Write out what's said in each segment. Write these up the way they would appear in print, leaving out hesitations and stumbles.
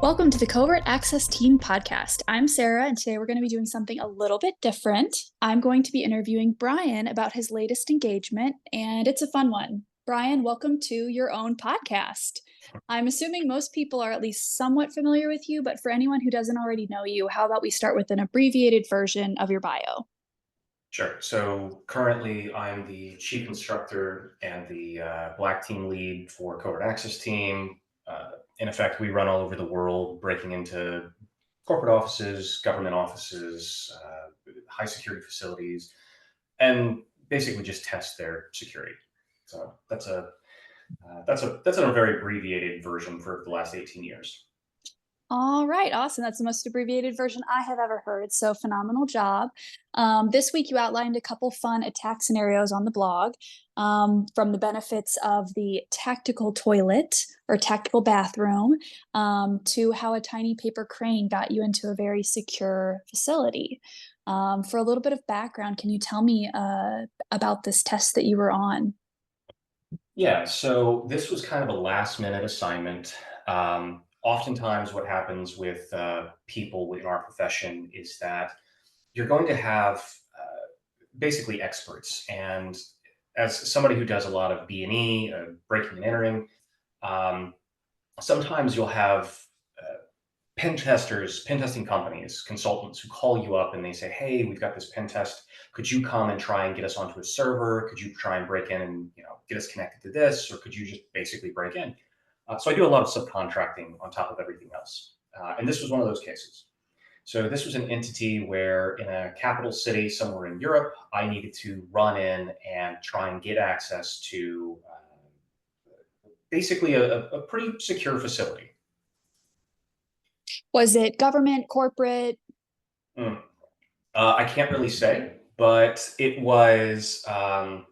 Welcome to the Covert Access Team podcast. I'm Sarah, and today we're going to be doing something a little bit different. I'm going to be interviewing Brian about his latest engagement, and it's a fun one. Brian, welcome to your own podcast. I'm assuming most people are at least somewhat familiar with you, but for anyone who doesn't already know you, how about we start with an abbreviated version of your bio? Sure. So currently, I'm the chief instructor and the black team lead for Covert Access Team. In effect, we run all over the world, breaking into corporate offices, government offices, high security facilities, and basically just test their security. So that's a very abbreviated version for the last 18 years. All right, awesome. That's the most abbreviated version I have ever heard. So, phenomenal job. This week, you outlined a couple fun attack scenarios on the blog, from the benefits of the tactical toilet or tactical bathroom, to how a tiny paper crane got you into a very secure facility. For a little bit of background, can you tell me about this test that you were on? Yeah, so this was kind of a last minute assignment. Oftentimes, what happens with people in our profession is that you're going to have basically experts. And as somebody who does a lot of B&E, breaking and entering, um, sometimes you'll have pen testers, pen testing companies, consultants who call you up and they say, "Hey, we've got this pen test. Could you come and try and get us onto a server? Could you try and break in and get us connected to this, or could you just basically break in?" So I do a lot of subcontracting on top of everything else, and this was one of those cases. So this was an entity where, in a capital city somewhere in Europe, I needed to run in and try and get access to basically a pretty secure facility. Was it government, corporate? Mm. I can't really say, but it was an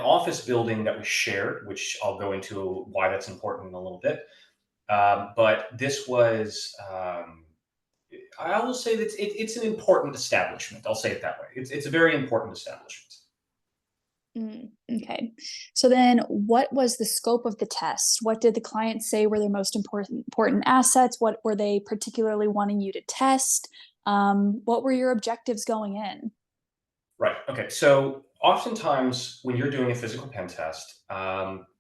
office building that was shared, which I'll go into why that's important in a little bit. But this was, I will say that it's an important establishment. I'll say it that way. It's a very important establishment. Okay. So then what was the scope of the test? What did the client say were their most important assets? What were they particularly wanting you to test? What were your objectives going in? Right. Okay. So oftentimes when you're doing a physical pen test,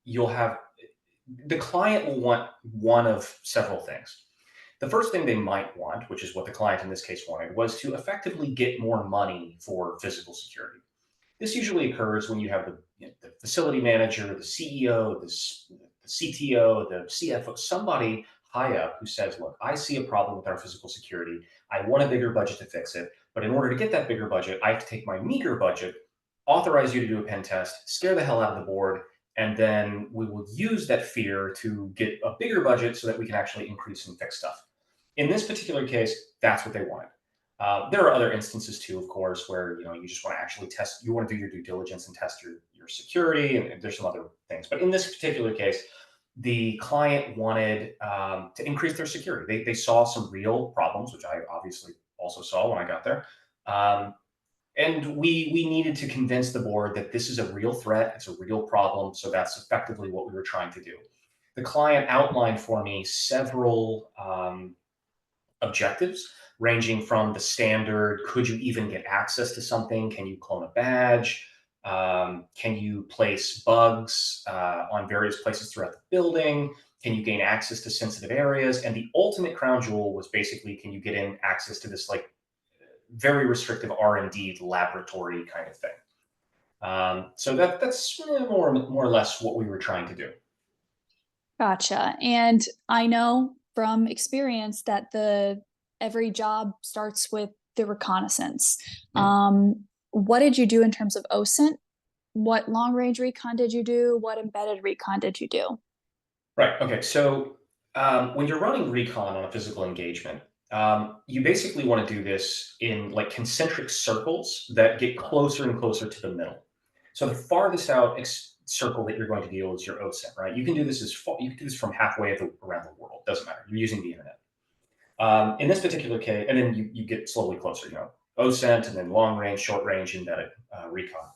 you'll have the client will want one of several things. The first thing they might want, which is what the client in this case wanted, was to effectively get more money for physical security. This usually occurs when you have the facility manager, the CEO, the CTO, the CFO, somebody high up who says, "Look, I see a problem with our physical security. I want a bigger budget to fix it. But in order to get that bigger budget, I have to take my meager budget, authorize you to do a pen test, scare the hell out of the board, and then we will use that fear to get a bigger budget so that we can actually increase and fix stuff." In this particular case, that's what they wanted. There are other instances too, of course, where you just want to actually test. You want to do your due diligence and test your security, and there's some other things. But in this particular case, the client wanted to increase their security. They saw some real problems, which I obviously also saw when I got there. Um, and we needed to convince the board that this is a real threat, it's a real problem. So that's effectively what we were trying to do. The client outlined for me several objectives, ranging from the standard: could you even get access to something? Can you clone a badge? Can you place bugs on various places throughout the building? Can you gain access to sensitive areas? And the ultimate crown jewel was basically, can you get in access to this like very restrictive R&D laboratory kind of thing? So that's more or less what we were trying to do. Gotcha. And I know from experience that the every job starts with the reconnaissance. Mhm. What did you do in terms of OSINT? What long range recon did you do? What embedded recon did you do? Right. Okay. So when you're running recon on a physical engagement, you basically want to do this in like concentric circles that get closer and closer to the middle. So the farthest out circle that you're going to deal is your OSINT, right? You can do this you can do this from halfway around the world. Doesn't matter. You're using the internet. In this particular case, and then you get slowly closer. OSINT and then long range, short range, embedded recon.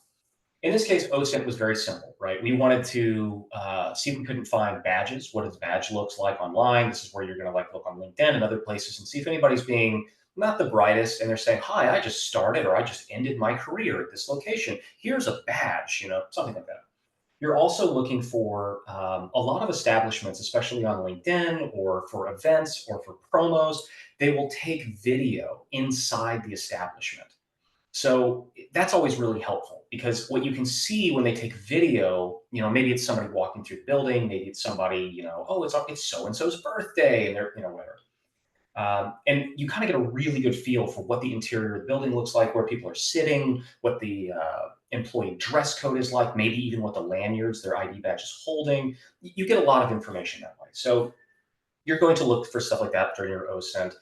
In this case, OSINT was very simple, right? We wanted to see if we couldn't find badges. What does badge looks like online? This is where you're going to like look on LinkedIn and other places and see if anybody's being not the brightest and they're saying, "Hi, I just started or I just ended my career at this location. Here's a badge," something like that. You're also looking for a lot of establishments, especially on LinkedIn or for events or for promos. They will take video inside the establishment. So that's always really helpful because what you can see when they take video, maybe it's somebody walking through the building, maybe it's somebody, oh, it's so and so's birthday, and they're, whatever. And you kind of get a really good feel for what the interior of the building looks like, where people are sitting, what the employee dress code is like, maybe even what the lanyards, their ID badge is holding. You get a lot of information that way. So you're going to look for stuff like that during your OSINT.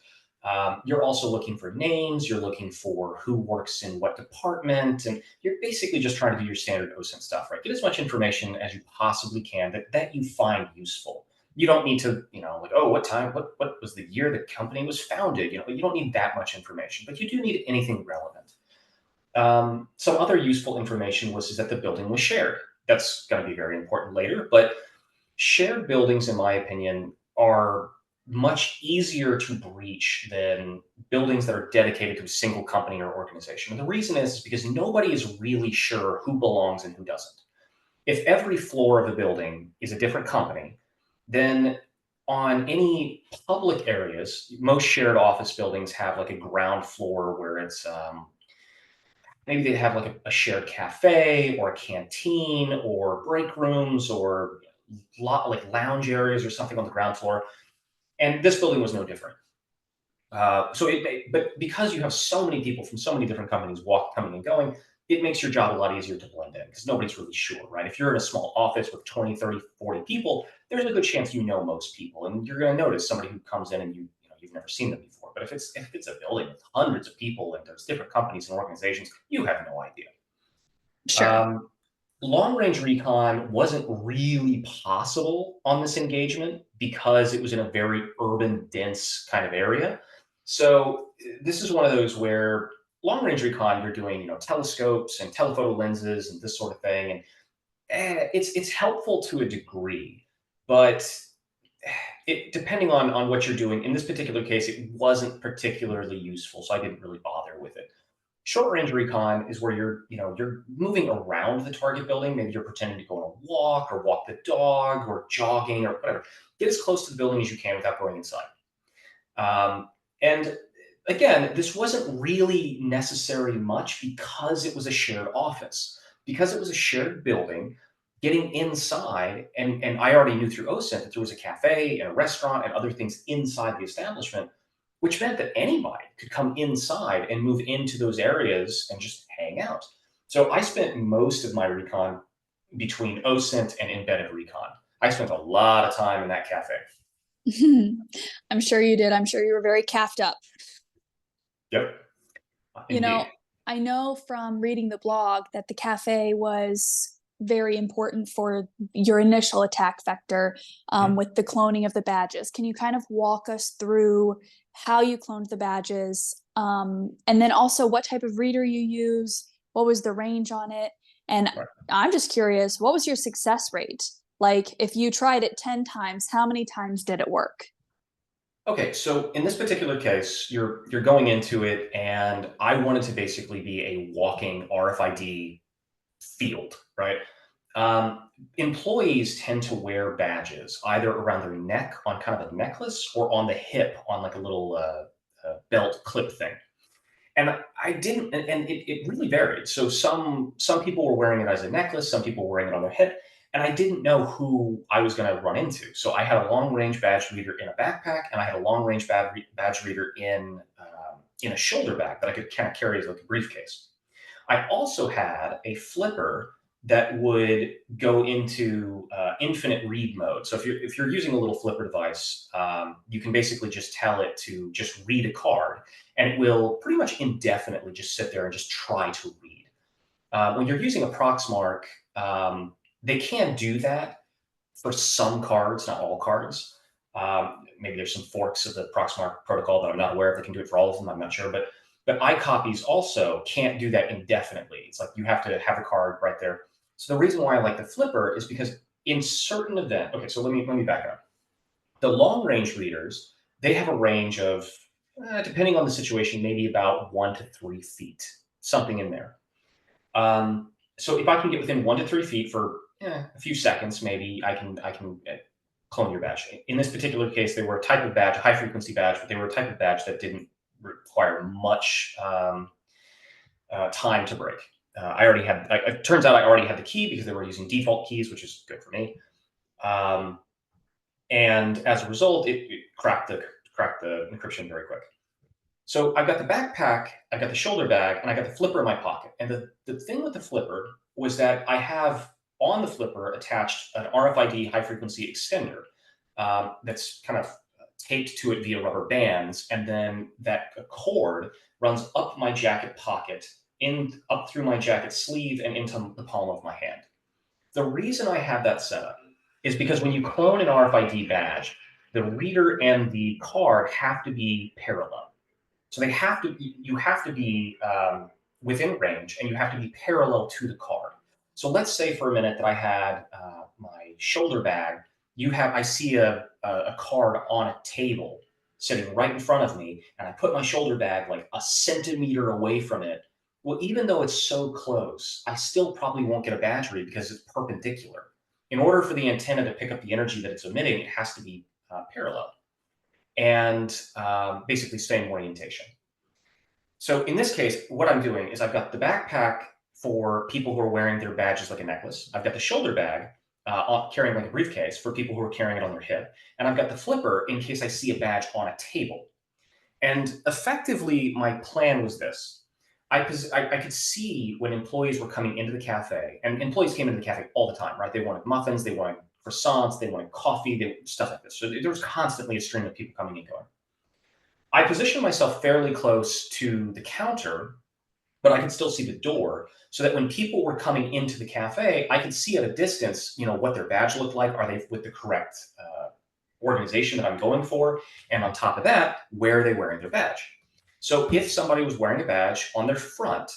You're also looking for names. You're looking for who works in what department, and you're basically just trying to do your standard OSINT stuff, right? Get as much information as you possibly can that you find useful. You don't need to, like, oh, what time, what was the year the company was founded? You don't need that much information, but you do need anything relevant. Some other useful information was is that the building was shared. That's going to be very important later, but shared buildings, in my opinion, are much easier to breach than buildings that are dedicated to a single company or organization. And the reason is because nobody is really sure who belongs and who doesn't. If every floor of the building is a different company, then on any public areas, most shared office buildings have like a ground floor where it's maybe they have like a shared cafe or a canteen or break rooms or like lounge areas or something on the ground floor. And this building was no different. But because you have so many people from so many different companies coming and going, it makes your job a lot easier to blend in because nobody's really sure, right? If you're in a small office with 20, 30, 40 people, there's a good chance you know most people, and you're going to notice somebody who comes in and you've never seen them before. But if it's a building with hundreds of people and there's different companies and organizations, you have no idea. Sure. Um, Long range recon wasn't really possible on this engagement because it was in a very urban, dense kind of area. So this is one of those where long range recon, you're doing, telescopes and telephoto lenses and this sort of thing. And it's helpful to a degree, but it depending on what you're doing. In this particular case, it wasn't particularly useful, so I didn't really bother with it. Short range recon is where you're moving around the target building. Maybe you're pretending to go on a walk or walk the dog or jogging or whatever. Get as close to the building as you can without going inside. And again, this wasn't really necessary much because it was a shared office. Because it was a shared building, getting inside, and I already knew through OSINT that there was a cafe and a restaurant and other things inside the establishment, which meant that anybody could come inside and move into those areas and just hang out. So I spent most of my recon between OSINT and embedded recon. I spent a lot of time in that cafe. I'm sure you did. I'm sure you were very caffed up. Yep, You indeed. know, I know from reading the blog that the cafe was very important for your initial attack vector Mhm. with the cloning of the badges. Can you kind of walk us through how you cloned the badges? And then also what type of reader you use? What was the range on it? And Right. I'm just curious, what was your success rate? Like, if you tried it 10 times, how many times did it work? Okay, so in this particular case, you're going into it, and I wanted to basically be a walking RFID field, right? Employees tend to wear badges either around their neck on kind of a necklace or on the hip on like a little belt clip thing. And I didn't, and it really varied. So some people were wearing it as a necklace, some people were wearing it on their hip, and I didn't know who I was going to run into. So I had a long range badge reader in a backpack, and I had a long range badge reader in a shoulder bag that I could kind of carry as like a briefcase. I also had a flipper that would go into infinite read mode. So if you're using a little flipper device, you can basically just tell it to just read a card, and it will pretty much indefinitely just sit there and just try to read. When you're using a Proxmark, they can do that for some cards, not all cards. Maybe there's some forks of the Proxmark protocol that I'm not aware of that can do it for all of them. I'm not sure, but But iCopies also can't do that indefinitely. It's like you have to have the card right there. So the reason why I like the flipper is because in certain events, okay, so let me back up. The long range readers, they have a range of, depending on the situation, maybe about 1 to 3 feet, something in there. So if I can get within 1 to 3 feet for a few seconds, maybe I can clone your badge. In this particular case, they were a type of badge, a high frequency badge, but they were a type of badge that didn't require much time to break. I already had. It turns out I already had the key because they were using default keys, which is good for me. Um, and as a result, it cracked the encryption very quick. So I've got the backpack, I've got the shoulder bag, and I got the flipper in my pocket. And the thing with the flipper was that I have on the flipper attached an RFID high frequency extender that's kind of taped to it via rubber bands, and then that cord runs up my jacket pocket, in up through my jacket sleeve, and into the palm of my hand. The reason I have that set up is because when you clone an RFID badge, the reader and the card have to be parallel. So you have to be within range, and you have to be parallel to the card. So let's say for a minute that I had my shoulder bag. I see a card on a table sitting right in front of me, and I put my shoulder bag like a centimeter away from it. Well, even though it's so close, I still probably won't get a badge read because it's perpendicular. In order for the antenna to pick up the energy that it's emitting, it has to be parallel and basically same orientation. So in this case, what I'm doing is I've got the backpack for people who are wearing their badges like a necklace. I've got the shoulder bag carrying like a briefcase for people who are carrying it on their hip. And I've got the flipper in case I see a badge on a table. And effectively, my plan was this. I could see when employees were coming into the cafe, and employees came into the cafe all the time, right? They wanted muffins, they wanted croissants, they wanted coffee, stuff like this. So there was constantly a stream of people coming and going. I positioned myself fairly close to the counter, but I could still see the door, so that when people were coming into the cafe, I could see at a distance, what their badge looked like. Are they with the correct organization that I'm going for? And on top of that, where are they wearing their badge? So if somebody was wearing a badge on their front,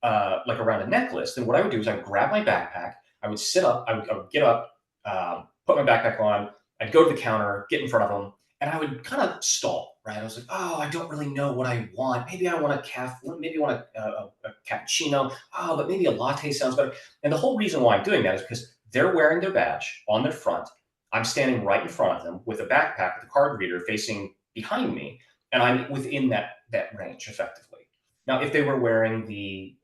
like around a necklace, then what I would do is I would grab my backpack, I would sit up, I would get up, put my backpack on, I'd go to the counter, get in front of them, and I would kind of stall, right? I was like, oh, I don't really know what I want. Maybe I want a cafe, maybe I want a cappuccino. Oh, but maybe a latte sounds better. And the whole reason why I'm doing that is because they're wearing their badge on their front. I'm standing right in front of them with a backpack with a card reader facing behind me, and I'm within that range effectively. Now, if they were wearing the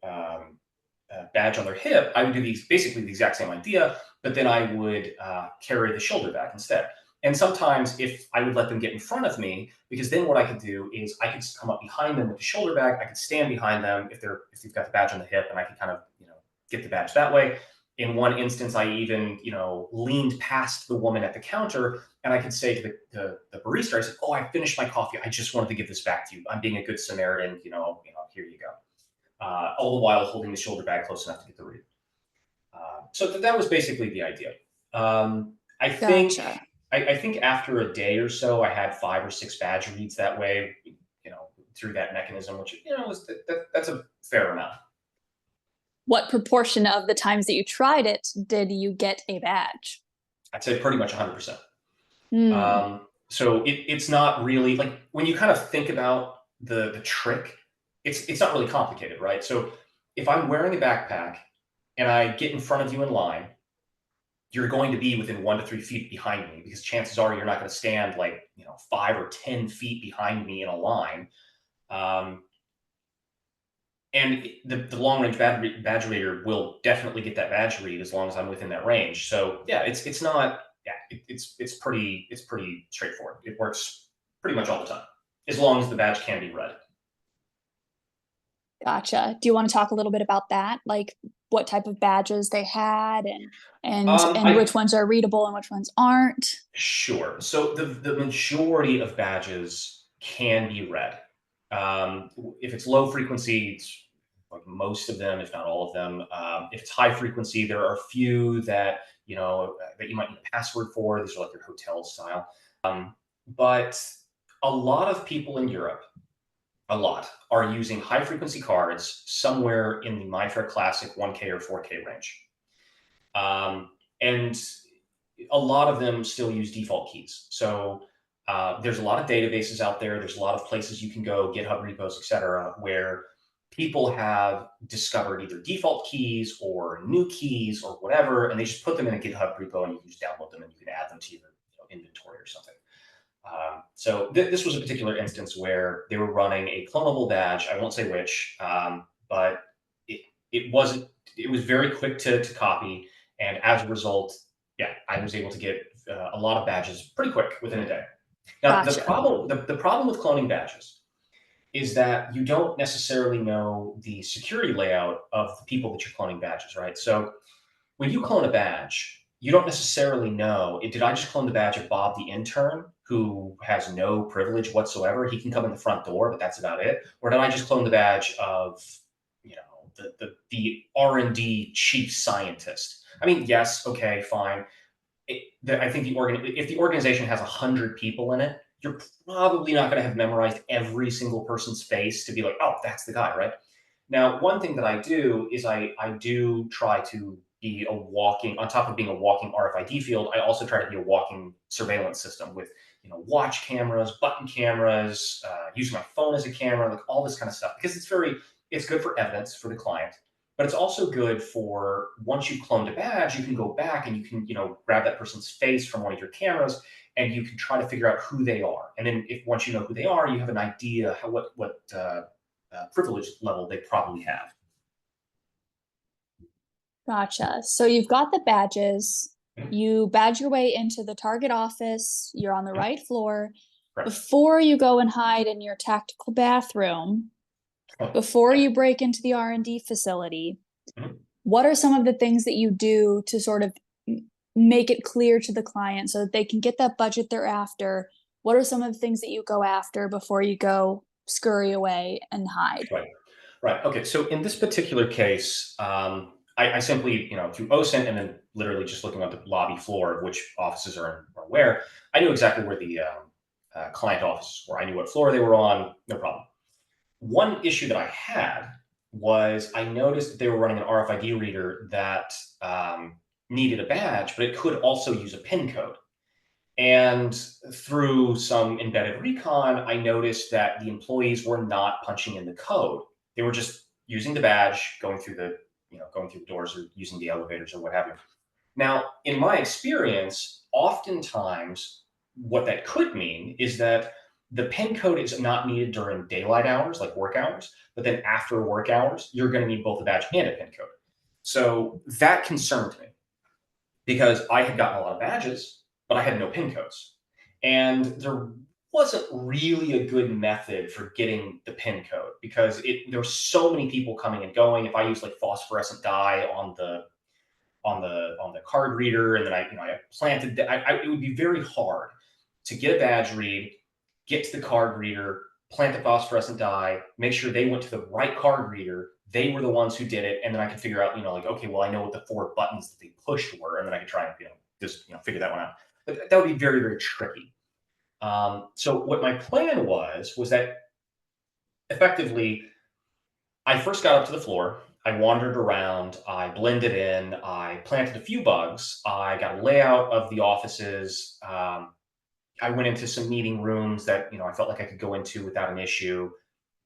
badge on their hip, I would do basically the exact same idea, but then I would carry the shoulder bag instead. And sometimes if I would let them get in front of me, because then what I could do is I could come up behind them with the shoulder bag. I could stand behind them if they've got the badge on the hip, and I could kind of get the badge that way. In one instance, I even leaned past the woman at the counter, and I could say to the barista, I said, "Oh, I finished my coffee. I just wanted to give this back to you. I'm being a good Samaritan. Here you go." All the while holding the shoulder bag close enough to get the read. So that was basically the idea. I think Gotcha. I think after a day or so, I had 5 or 6 badge reads that way, through that mechanism, which that's a fair amount. What proportion of the times that you tried it did you get a badge? I'd say pretty much 100%. Hmm. So it's not really like when you kind of think about the trick, it's not really complicated, right? So if I'm wearing a backpack and I get in front of you in line, you're going to be within 1 to 3 feet behind me, because chances are you're not going to stand like 5 or 10 feet behind me in a line. Um, and the long range badge reader will definitely get that badge read as long as I'm within that range. So yeah, it's not yeah it's pretty straightforward. It works pretty much all the time as long as the badge can be read. Gotcha. Do you want to talk a little bit about that? Like what type of badges they had, and I which ones are readable and which ones aren't? Sure. So the majority of badges can be read. If it's low frequency, it's like most of them, if not all of them. If it's high frequency, there are a few that you might need a password for. These are like your hotel style. But a lot of people in Europe a lot, are using high frequency cards somewhere in the MyFair Classic 1K or 4K range. And a lot of them still use default keys. So there's a lot of databases out there. There's a lot of places you can go, GitHub repos, etc., where people have discovered either default keys or new keys or whatever, and they just put them in a GitHub repo and you can just download them and you can add them to your inventory or something. So this was a particular instance where they were running a clonable badge. I won't say which, but it wasn't. It was very quick to copy, and as a result, yeah, I was able to get a lot of badges pretty quick within a day. Now, the Gotcha. problem the problem with cloning badges is that you don't necessarily know the security layout of the people that you're cloning badges, right? So when you clone a badge, you don't necessarily know, did I just clone the badge of Bob the intern who has no privilege whatsoever? He can come in the front door, but that's about it. Or did I just clone the badge of, the R&D chief scientist? I mean, yes, okay, fine. I think if the organization has 100 people in it, you're probably not going to have memorized every single person's face to be like, oh, that's the guy, right? Now, one thing that I do is I do try to be on top of being a walking RFID field, I also try to be a walking surveillance system with, watch cameras, button cameras, using my phone as a camera, like all this kind of stuff, because it's good for evidence for the client, but it's also good for once you've cloned a badge, you can go back and you can, grab that person's face from one of your cameras and you can try to figure out who they are. And then if once you know who they are, you have an idea what privilege level they probably have. Gotcha. So you've got the badges, Mhm. you badge your way into the target office, you're on the Mhm. right floor. Correct. Before you go and hide in your tactical bathroom, Oh, before yeah. you break into the R&D facility, Mhm. what are some of the things that you do to sort of make it clear to the client so that they can get that budget they're after? What are some of the things that you go after before you go scurry away and hide? Right. Right. Okay. So in this particular case, I simply, through OSINT and then literally just looking at the lobby floor of which offices are where, I knew exactly where the client offices were. I knew what floor they were on. No problem. One issue that I had was I noticed that they were running an RFID reader that needed a badge, but it could also use a PIN code. And through some embedded recon, I noticed that the employees were not punching in the code. They were just using the badge, going through the doors or using the elevators or what have you. Now, in my experience, oftentimes what that could mean is that the PIN code is not needed during daylight hours, like work hours, but then after work hours, you're going to need both a badge and a PIN code. So that concerned me because I had gotten a lot of badges, but I had no PIN codes. And there wasn't really a good method for getting the PIN code because there's so many people coming and going. If I use like phosphorescent dye on the card reader, and then I planted it would be very hard to get a badge read, get to the card reader, plant the phosphorescent dye, make sure they went to the right card reader. They were the ones who did it, and then I could figure out, like, okay, well, I know what the 4 buttons that they pushed were, and then I could try and just figure that one out. But that would be very very tricky. So what my plan was that effectively I first got up to the floor. I wandered around. I blended in. I planted a few bugs. I got a layout of the offices. I went into some meeting rooms that I felt like I could go into without an issue.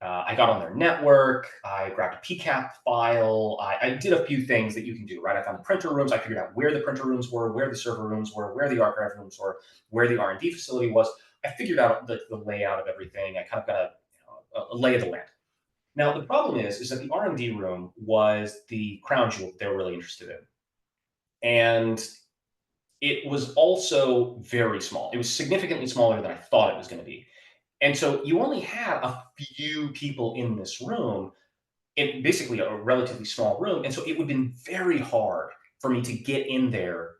I got on their network. I grabbed a PCAP file. I did a few things that you can do, right? I found the printer rooms. I figured out where the printer rooms were, where the server rooms were, where the archive rooms were, where the R&D facility was. I figured out the layout of everything. I kind of got a lay of the land. Now the problem is that the R&D room was the crown jewel that they were really interested in, and it was also very small. It was significantly smaller than I thought it was going to be, and so you only had a few people in this room, in basically a relatively small room, and so it would have been very hard for me to get in there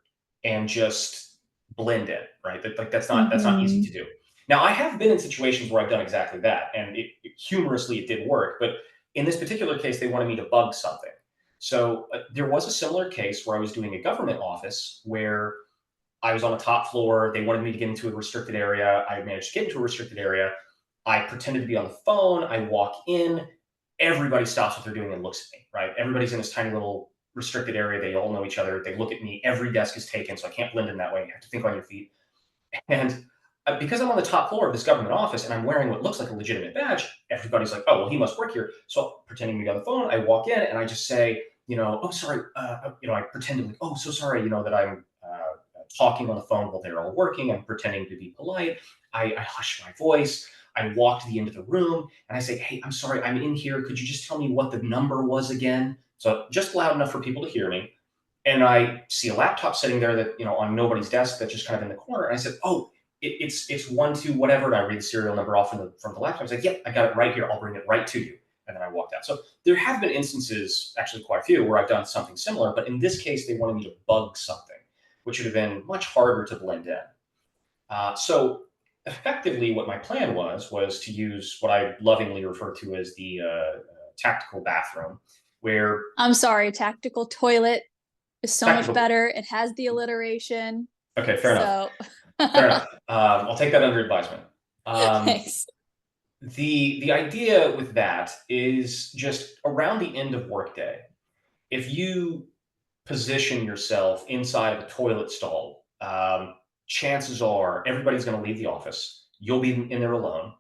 and just blend in, right? That's not easy to Mhm. do. Now I have been in situations where I've done exactly that, and humorously it did work. But in this particular case, they wanted me to bug something. So there was a similar case where I was doing a government office where I was on the top floor. They wanted me to get into a restricted area. I managed to get into a restricted area, I pretended to be on the phone. I walk in. Everybody stops what they're doing and looks at me, right? Everybody's in this tiny little restricted area. They all know each other. They look at me. Every desk is taken, so I can't blend in that way. You have to think on your feet. And because I'm on the top floor of this government office and I'm wearing what looks like a legitimate badge, everybody's like, oh, well, he must work here. So pretending to be on the phone, I walk in and I just say, oh, sorry. I pretend to like, oh, so sorry, that I'm talking on the phone while they're all working. I'm pretending to be polite. I hush my voice. I walk to the end of the room and I say, hey, I'm sorry, I'm in here. Could you just tell me what the number was again? So just loud enough for people to hear me. And I see a laptop sitting there that, on nobody's desk that's just kind of in the corner. And I said, oh, it's 1 2 whatever. And I read the serial number off from the laptop. I was like, yep, I got it right here. I'll bring it right to you. And then I walked out. So there have been instances, actually quite a few, where I've done something similar. But in this case, they wanted me to bug something, which would have been much harder to blend in. So effectively, what my plan was to use what I lovingly refer to as the tactical bathroom, where I'm sorry, tactical toilet is so much tactical. better. It has the alliteration. Okay, fair enough. So Fair enough. I'll take that under advisement. Um, thanks. the idea with that is just around the end of workday. If you position yourself inside of a toilet stall, chances are everybody's going to leave the office. You'll be in there alone.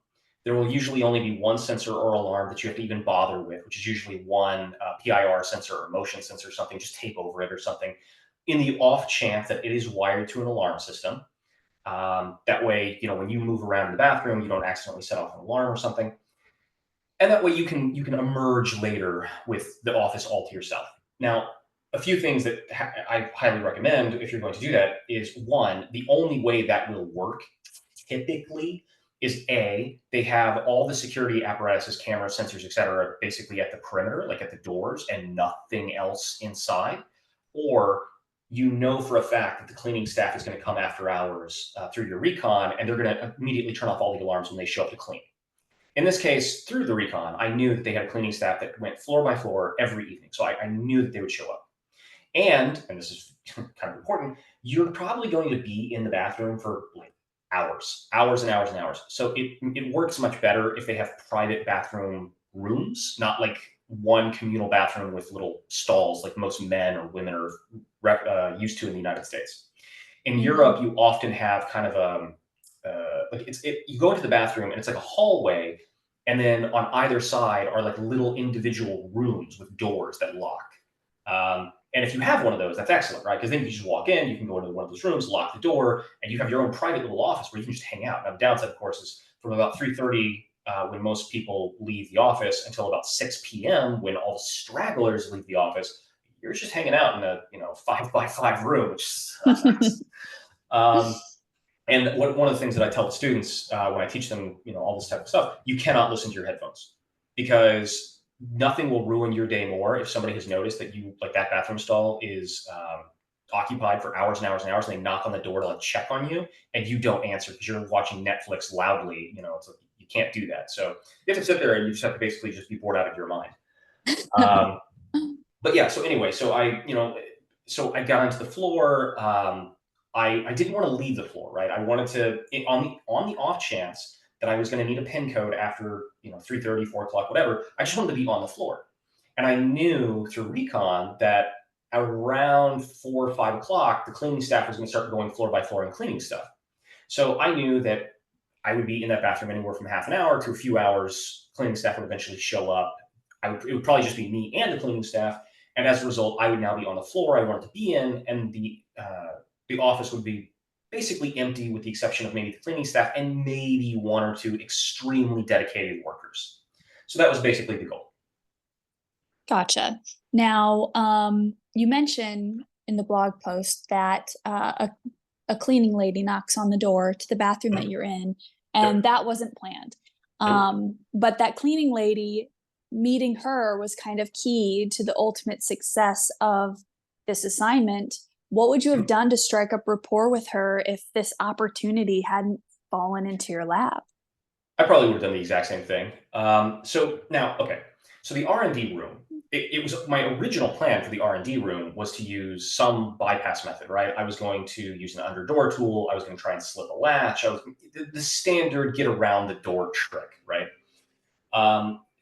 There will usually only be one sensor or alarm that you have to even bother with, which is usually one PIR sensor or motion sensor, something, just tape over it or something. In the off chance that it is wired to an alarm system, that way, when you move around in the bathroom, you don't accidentally set off an alarm or something. And that way you can emerge later with the office all to yourself. Now, a few things that I highly recommend if you're going to do that is, one, the only way that will work typically is, A, they have all the security apparatuses, cameras, sensors, et cetera, basically at the perimeter, like at the doors, and nothing else inside. Or you know for a fact that the cleaning staff is going to come after hours through your recon, and they're going to immediately turn off all the alarms when they show up to clean. In this case, through the recon, I knew that they had a cleaning staff that went floor by floor every evening. So I knew that they would show up. And this is kind of important, you're probably going to be in the bathroom for like hours and hours and hours. So it works much better if they have private bathroom rooms, not like one communal bathroom with little stalls like most men or women are used to in the United States. In Europe, you often have kind of you go into the bathroom and it's like a hallway, and then on either side are like little individual rooms with doors that lock. And if you have one of those, that's excellent, right? Because then you just walk in, you can go into one of those rooms, lock the door, and you have your own private little office where you can just hang out. Now, the downside, of course, is from about 3:30 when most people leave the office until about 6 p.m. when all the stragglers leave the office, you're just hanging out in a 5 by 5 room, which sucks. um, and one of the things that I tell the students when I teach them, all this type of stuff, you cannot listen to your headphones, because nothing will ruin your day more if somebody has noticed that that bathroom stall is occupied for hours and hours and hours, and they knock on the door to like check on you, and you don't answer because you're watching Netflix loudly. It's like, you can't do that. So you have to sit there and you just have to basically just be bored out of your mind. But yeah, so anyway, so I got onto the floor. I didn't want to leave the floor, right? I wanted to, on the off chance that I was going to need a pin code after 3:30, 4 o'clock, whatever. I just wanted to be on the floor, and I knew through recon that around 4 or 5 o'clock, the cleaning staff was going to start going floor by floor and cleaning stuff. So I knew that I would be in that bathroom anywhere from half an hour to a few hours. Cleaning staff would eventually show up. It would probably just be me and the cleaning staff, and as a result, I would now be on the floor I wanted to be in, and the office would be basically empty with the exception of maybe the cleaning staff and maybe 1 or 2 extremely dedicated workers. So that was basically the goal. Gotcha. Now, you mentioned in the blog post that a cleaning lady knocks on the door to the bathroom that you're in, and Yep. that wasn't planned. Nope. But that cleaning lady, meeting her was kind of key to the ultimate success of this assignment. What would you have done to strike up rapport with her if this opportunity hadn't fallen into your lap? I probably would have done the exact same thing. So now, okay. So the R&D room, it was my original plan for the R&D room was to use some bypass method, right? I was going to use an underdoor tool. I was going to try and slip a latch. The standard get around the door trick, right?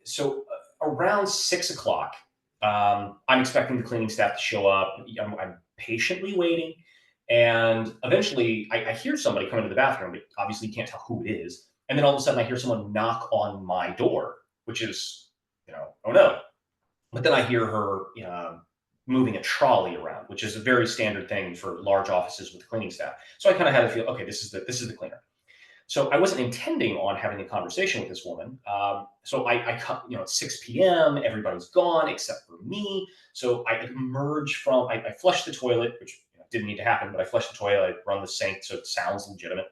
So around 6 o'clock, I'm expecting the cleaning staff to show up. I'm patiently waiting. And eventually I hear somebody come into the bathroom, but obviously you can't tell who it is. And then all of a sudden I hear someone knock on my door, which is, oh no. But then I hear her moving a trolley around, which is a very standard thing for large offices with cleaning staff. So I kind of had to feel, okay, this is the cleaner. So I wasn't intending on having a conversation with this woman. So I cut, at 6 p.m., everybody's gone except for me. So I emerge from, I flush the toilet, which didn't need to happen, but I flush the toilet, I run the sink so it sounds legitimate.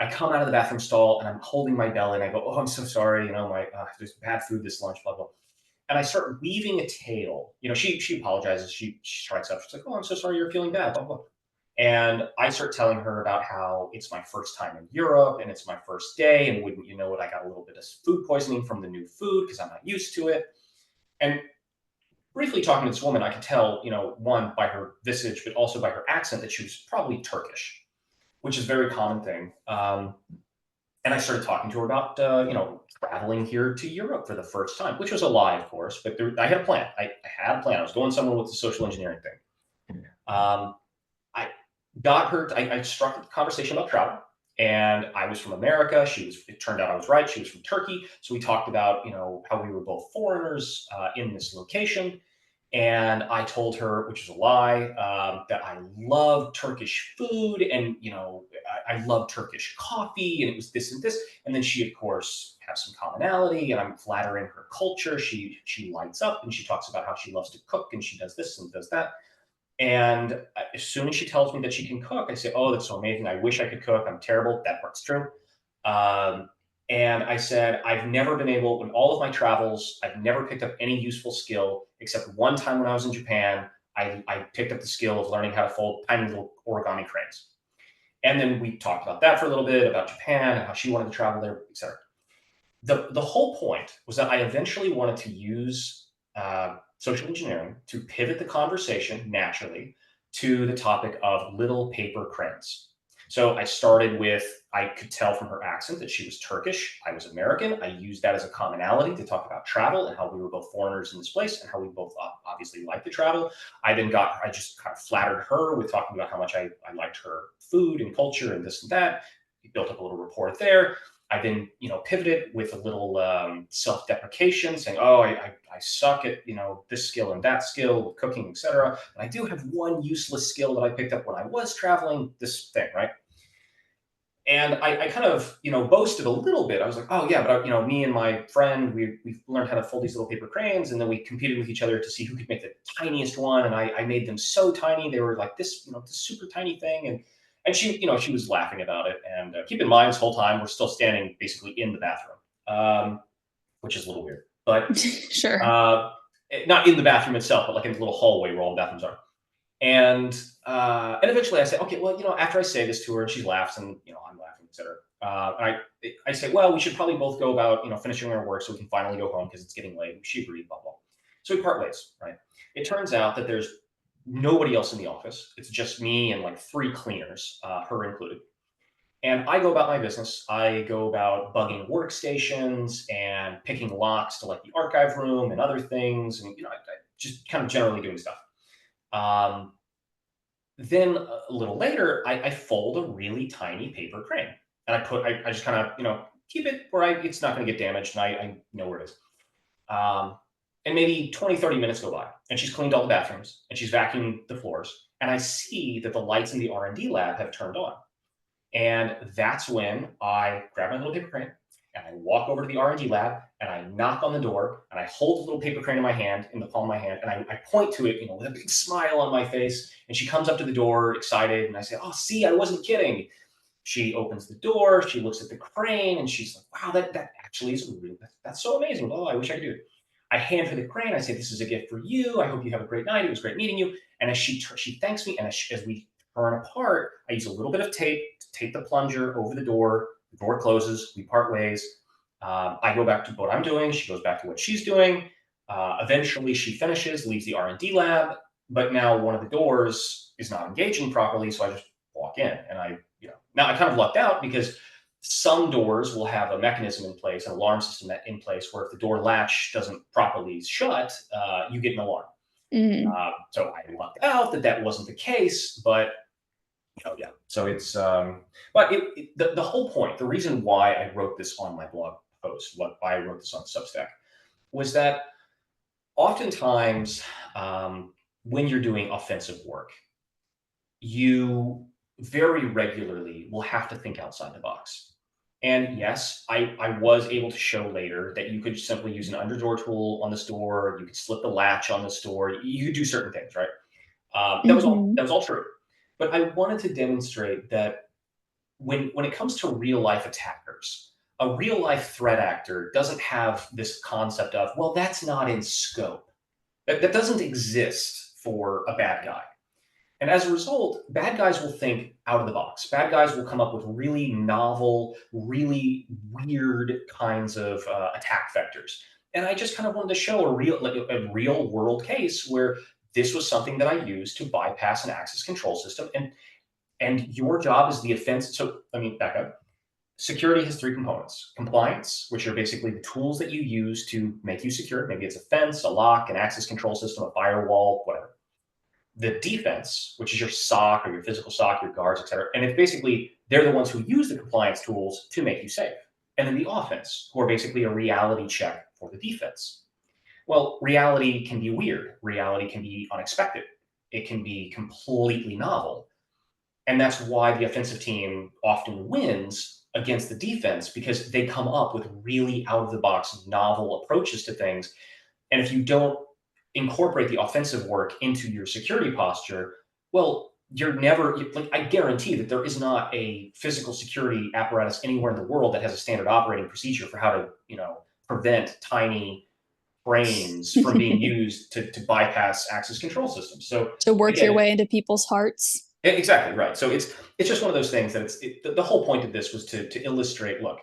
I come out of the bathroom stall and I'm holding my belly and I go, oh, I'm so sorry. There's bad food this lunch, blah, blah. And I start weaving a tale. She apologizes. She strikes up. She's like, "Oh, I'm so sorry you're feeling bad." Blah blah. And I start telling her about how it's my first time in Europe and it's my first day, and wouldn't you know it, I got a little bit of food poisoning from the new food because I'm not used to it. And briefly talking to this woman, I could tell, one by her visage, but also by her accent, that she was probably Turkish, which is a very common thing. And I started talking to her about, traveling here to Europe for the first time, which was a lie, of course, but I had a plan. I had a plan. I was going somewhere with the social engineering thing. I got her, I struck a conversation about travel. And I was from America. It turned out I was right. She was from Turkey. So we talked about, how we were both foreigners in this location. And I told her, which is a lie, that I love Turkish food and, I love Turkish coffee and it was this and this. And then she, of course, has some commonality and I'm flattering her culture. She lights up and she talks about how she loves to cook and she does this and does that. And as soon as she tells me that she can cook, I say, "Oh, that's so amazing. I wish I could cook. I'm terrible." That part's true. Um, and I said, "I've never been able, in all of my travels, I've never picked up any useful skill except one time when I was in Japan. I picked up the skill of learning how to fold tiny little origami cranes." And then we talked about that for a little bit, about Japan and how she wanted to travel there, etc. The whole point was that I eventually wanted to use social engineering to pivot the conversation naturally to the topic of little paper cranes. So I started with, I could tell from her accent that she was Turkish. I was American. I used that as a commonality to talk about travel and how we were both foreigners in this place and how we both obviously liked to travel. I just kind of flattered her with talking about how much I liked her food and culture and this and that. We built up a little rapport there. I then, pivoted with a little self-deprecation, saying, "Oh, I suck at this skill and that skill with cooking, etc. And I do have one useless skill that I picked up when I was traveling. This thing, right?" And I kind of boasted a little bit. I was like, "Oh yeah, but me and my friend we learned how to fold these little paper cranes, and then we competed with each other to see who could make the tiniest one. And I made them so tiny they were like this super tiny thing." And she was laughing about it. And keep in mind, this whole time we're still standing basically in the bathroom, which is a little weird, but Sure. uh, not in the bathroom itself, but like in the little hallway where all the bathrooms are. And eventually I say, "Okay, well, after I say this to her and she laughs and, I'm laughing, et cetera. And I say, "Well, we should probably both go about, finishing our work so we can finally go home because it's getting late." She agreed, blah, blah. So we part ways, right? It turns out that there's nobody else in the office. It's just me and like three cleaners, her included. And I go about my business. I go about bugging workstations and picking locks to like the archive room and other things. And, I just kind of generally doing stuff. Um, then a little later, I fold a really tiny paper crane, and I just kind of keep it where it's not going to get damaged, and I know where it is. Um, and maybe 20, 30 minutes go by, and she's cleaned all the bathrooms, and she's vacuumed the floors, and I see that the lights in the R&D lab have turned on. And that's when I grab my little paper crane and I walk over to the R&D lab and I knock on the door and I hold the little paper crane in my hand, in the palm of my hand, and I point to it, with a big smile on my face. And she comes up to the door excited and I say, "Oh, see, I wasn't kidding." She opens the door, she looks at the crane and she's like, "Wow, that actually is really, that's so amazing. Oh, I wish I could do it." I hand her the crane. I say, "This is a gift for you. I hope you have a great night. It was great meeting you." And as she thanks me, and as we turn apart, I use a little bit of tape to tape the plunger over the door. The door closes. We part ways. I go back to what I'm doing. She goes back to what she's doing. Eventually, she finishes, leaves the R&D lab, but now one of the doors is not engaging properly, so I just walk in, and now I kind of lucked out because some doors will have a mechanism in place, an alarm system in place, where if the door latch doesn't properly shut, you get an alarm. Mm. So I lucked out that that wasn't the case, but yeah. So but the whole point, the reason why I wrote this on my blog post, why I wrote this on Substack, was that oftentimes when you're doing offensive work, you very regularly will have to think outside the box. And yes, I was able to show later that you could simply use an underdoor tool on this door. You could slip the latch on this door. You could do certain things, right? That was all. Hmm. That was all true. But I wanted to demonstrate that when it comes to real life attackers, a real life threat actor doesn't have this concept of, well, that's not in scope. That doesn't exist for a bad guy. And as a result, bad guys will think out of the box. Bad guys will come up with really novel, really weird kinds of attack vectors. And I just kind of wanted to show a real world case where this was something that I used to bypass an access control system. And your job is the offense. So let me back up. Security has three components: compliance, which are basically the tools that you use to make you secure. Maybe it's a fence, a lock, an access control system, a firewall, whatever. The defense, which is your SOC or your physical SOC, your guards, et cetera. And it's basically, they're the ones who use the compliance tools to make you safe. And then the offense, who are basically a reality check for the defense. Well, reality can be weird. Reality can be unexpected. It can be completely novel. And that's why the offensive team often wins against the defense, because they come up with really out of the box, novel approaches to things. And if you don't incorporate the offensive work into your security posture, well, you're never, like, I guarantee that there is not a physical security apparatus anywhere in the world that has a standard operating procedure for how to, prevent tiny brains from being used to bypass access control systems. So To work your again, way into people's hearts. exactly right. So it's just one of those things that the whole point of this was to illustrate. Look,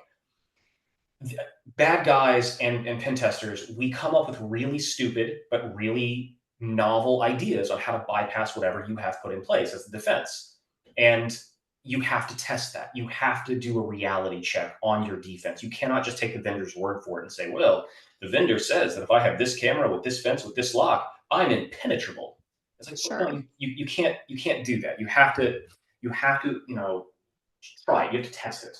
bad guys and pen testers, we come up with really stupid but really novel ideas on how to bypass whatever you have put in place as the defense. And you have to test that. You have to do a reality check on your defense. You cannot just take the vendor's word for it and say, well, the vendor says that if I have this camera with this fence with this lock, I'm impenetrable. It's like, well, Sure. no, you can't do that. You have to try it. You have to test it.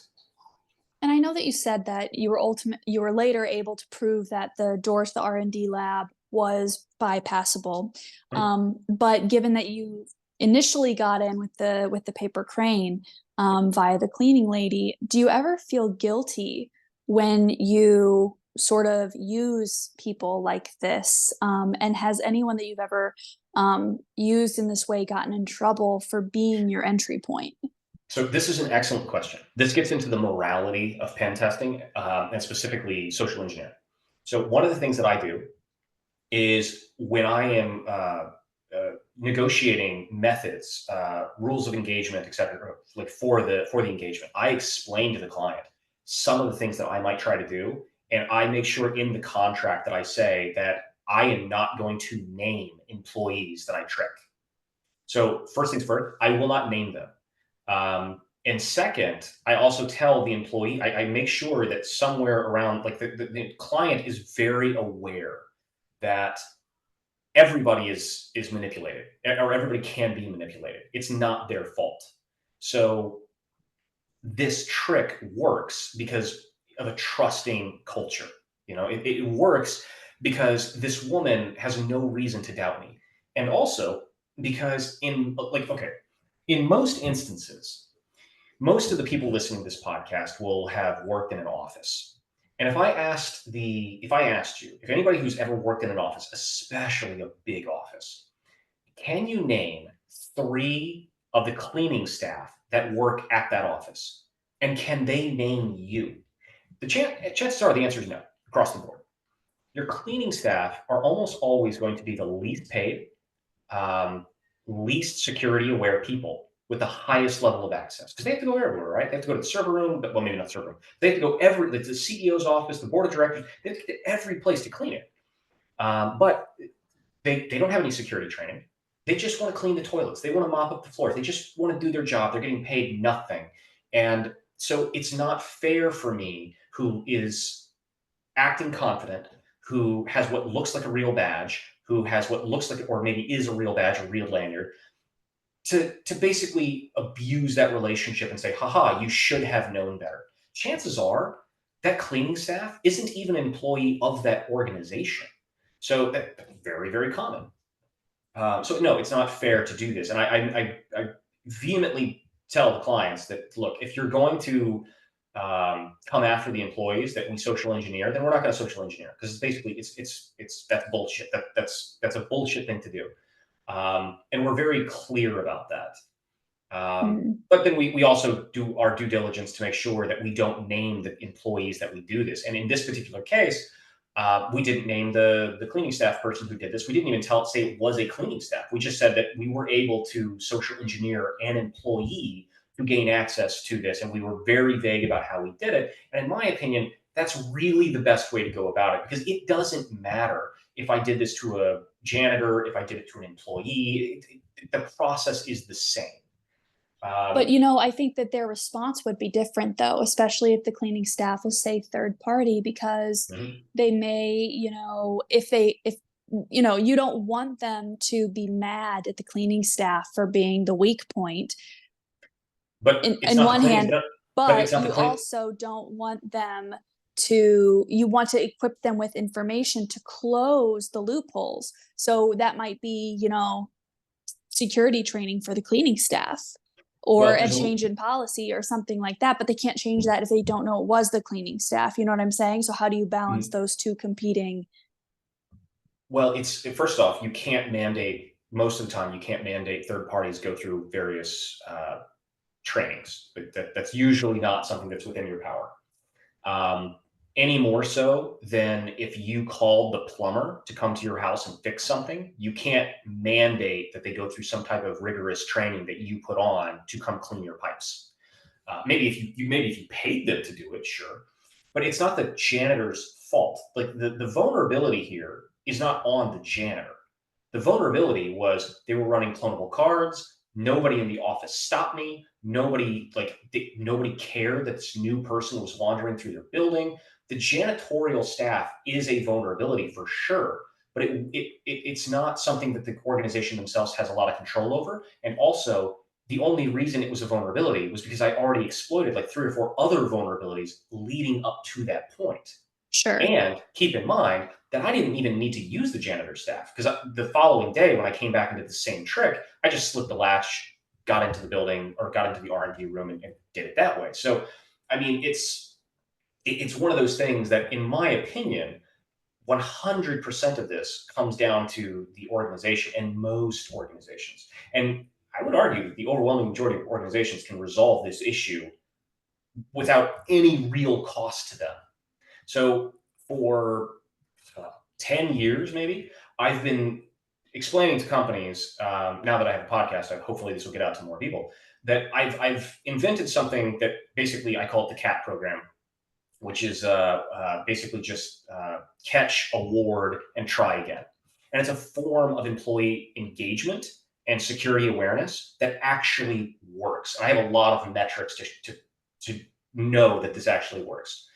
And I know that you said that you were later able to prove that the door to the R&D lab was bypassable. Mhm. But given that you initially got in with the paper crane via the cleaning lady, do you ever feel guilty when you sort of use people like this? And has anyone that you've ever used in this way gotten in trouble for being your entry point? So this is an excellent question. This gets into the morality of pen testing, and specifically social engineering. So one of the things that I do is when I am negotiating methods, rules of engagement, et cetera, like for the engagement, I explain to the client some of the things that I might try to do, and I make sure in the contract that I say that I am not going to name employees that I trick. So first things first, I will not name them. And second, I also tell the employee, I make sure that somewhere around, like the client is very aware that everybody is manipulated, or everybody can be manipulated. It's not their fault. So this trick works because of a trusting culture. It works because this woman has no reason to doubt me. And also because in most instances, most of the people listening to this podcast will have worked in an office. And if I asked you, if anybody who's ever worked in an office, especially a big office, can you name three of the cleaning staff that work at that office? And can they name you? Chances are the answer is no, across the board. Your cleaning staff are almost always going to be the least paid, um, least security aware people with the highest level of access, because they have to go everywhere, right? They have to go to the server room, but, well, maybe not the server room. They have to go like the CEO's office, the board of directors. They have to get every place to clean it. But they don't have any security training. They just want to clean the toilets. They want to mop up the floors. They just want to do their job. They're getting paid nothing. And so it's not fair for me, who is acting confident, who has what looks like a real badge, who has what looks like, or maybe is a real badge, a real lanyard, to basically abuse that relationship and say, haha, you should have known better. Chances are that cleaning staff isn't even an employee of that organization. So that's very, very common. So no, it's not fair to do this. And I vehemently tell the clients that, look, if you're going to come after the employees that we social engineer, then we're not going to social engineer, because basically it's that's bullshit. That's a bullshit thing to do. And we're very clear about that. Mm. But then we also do our due diligence to make sure that we don't name the employees that we do this. And in this particular case, we didn't name the cleaning staff person who did this. We didn't even say it was a cleaning staff. We just said that we were able to social engineer an employee to gain access to this. And we were very vague about how we did it. And in my opinion, that's really the best way to go about it, because it doesn't matter if I did this to a janitor, if I did it to an employee, the process is the same. But Um, I think that their response would be different though, especially if the cleaning staff was, say, third party, because mhm. they may, if you don't want them to be mad at the cleaning staff for being the weak point But it's in not the one cleaning, hand, but it's but not the you clean. also don't want them you want to equip them with information to close the loopholes. So that might be, security training for the cleaning staff or Well, a there's a change in policy or something like that, but they can't change that if they don't know it was the cleaning staff. You know what I'm saying? So how do you balance mm, those two competing? well, it's first off, you can't mandate, most of the time. You can't mandate third parties go through various trainings. That's usually not something that's within your power. Um, any more so than if you called the plumber to come to your house and fix something, you can't mandate that they go through some type of rigorous training that you put on to come clean your pipes. Maybe if you paid them to do it, sure, but it's not the janitor's fault. Like the vulnerability here is not on the janitor. The vulnerability was they were running clonable cards. Nobody in the office stopped me. Nobody cared that this new person was wandering through their building. The janitorial staff is a vulnerability for sure, but it's not something that the organization themselves has a lot of control over. And also, the only reason it was a vulnerability was because I already exploited like 3 or 4 other vulnerabilities leading up to that point. Sure. And keep in mind that I didn't even need to use the janitor staff, because the following day when I came back and did the same trick, I just slipped the latch, got into the building, or got into the R&D room, and did it that way. So, I mean, it's one of those things that, in my opinion, 100% of this comes down to the organization, and most organizations. And I would argue that the overwhelming majority of organizations can resolve this issue without any real cost to them. So for 10 years, maybe, I've been explaining to companies, now that I have a podcast, hopefully this will get out to more people, that I've invented something that basically I call it the CAT program, which is basically just catch, award, and try again. And it's a form of employee engagement and security awareness that actually works. And I have a lot of metrics to know that this actually works.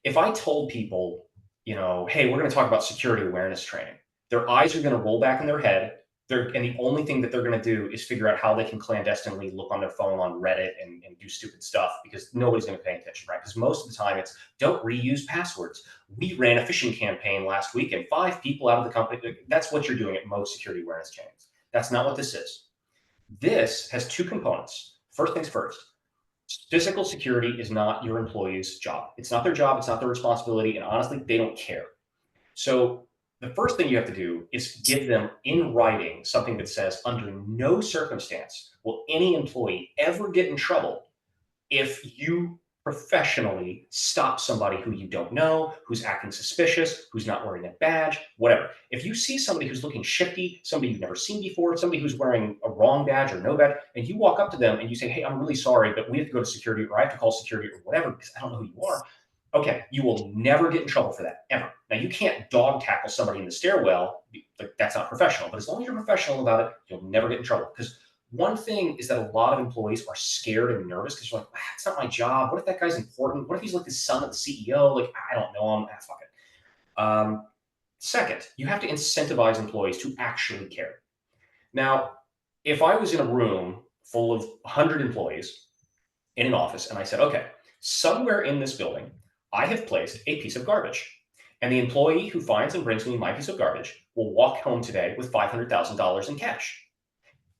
If I told people, hey, we're going to talk about security awareness training, their eyes are going to roll back in their head. And the only thing that they're going to do is figure out how they can clandestinely look on their phone on Reddit and do stupid stuff, because nobody's going to pay attention, right? Because most of the time it's don't reuse passwords. We ran a phishing campaign last week and 5 people out of the company. That's what you're doing at most security awareness trainings. That's not what this is. This has 2 components. First things first, physical security is not your employee's job. It's not their job. It's not their responsibility. And honestly, they don't care. So the first thing you have to do is give them in writing something that says, under no circumstance will any employee ever get in trouble if you professionally stop somebody who you don't know, who's acting suspicious, who's not wearing a badge, whatever. If you see somebody who's looking shifty, somebody you've never seen before, somebody who's wearing a wrong badge or no badge, and you walk up to them and you say, hey, I'm really sorry, but we have to go to security, or I have to call security, or whatever, because I don't know who you are. Okay, you will never get in trouble for that, ever. Now, you can't dog tackle somebody in the stairwell. Like, that's not professional. But as long as you're professional about it, you'll never get in trouble. Because one thing is that a lot of employees are scared and nervous because you're like, it's not my job. What if that guy's important? What if he's like the son of the CEO? Like, I don't know him. Fuck it. Second, you have to incentivize employees to actually care. Now, if I was in a room full of 100 employees in an office and I said, okay, somewhere in this building, I have placed a piece of garbage. And the employee who finds and brings me my piece of garbage will walk home today with $500,000 in cash.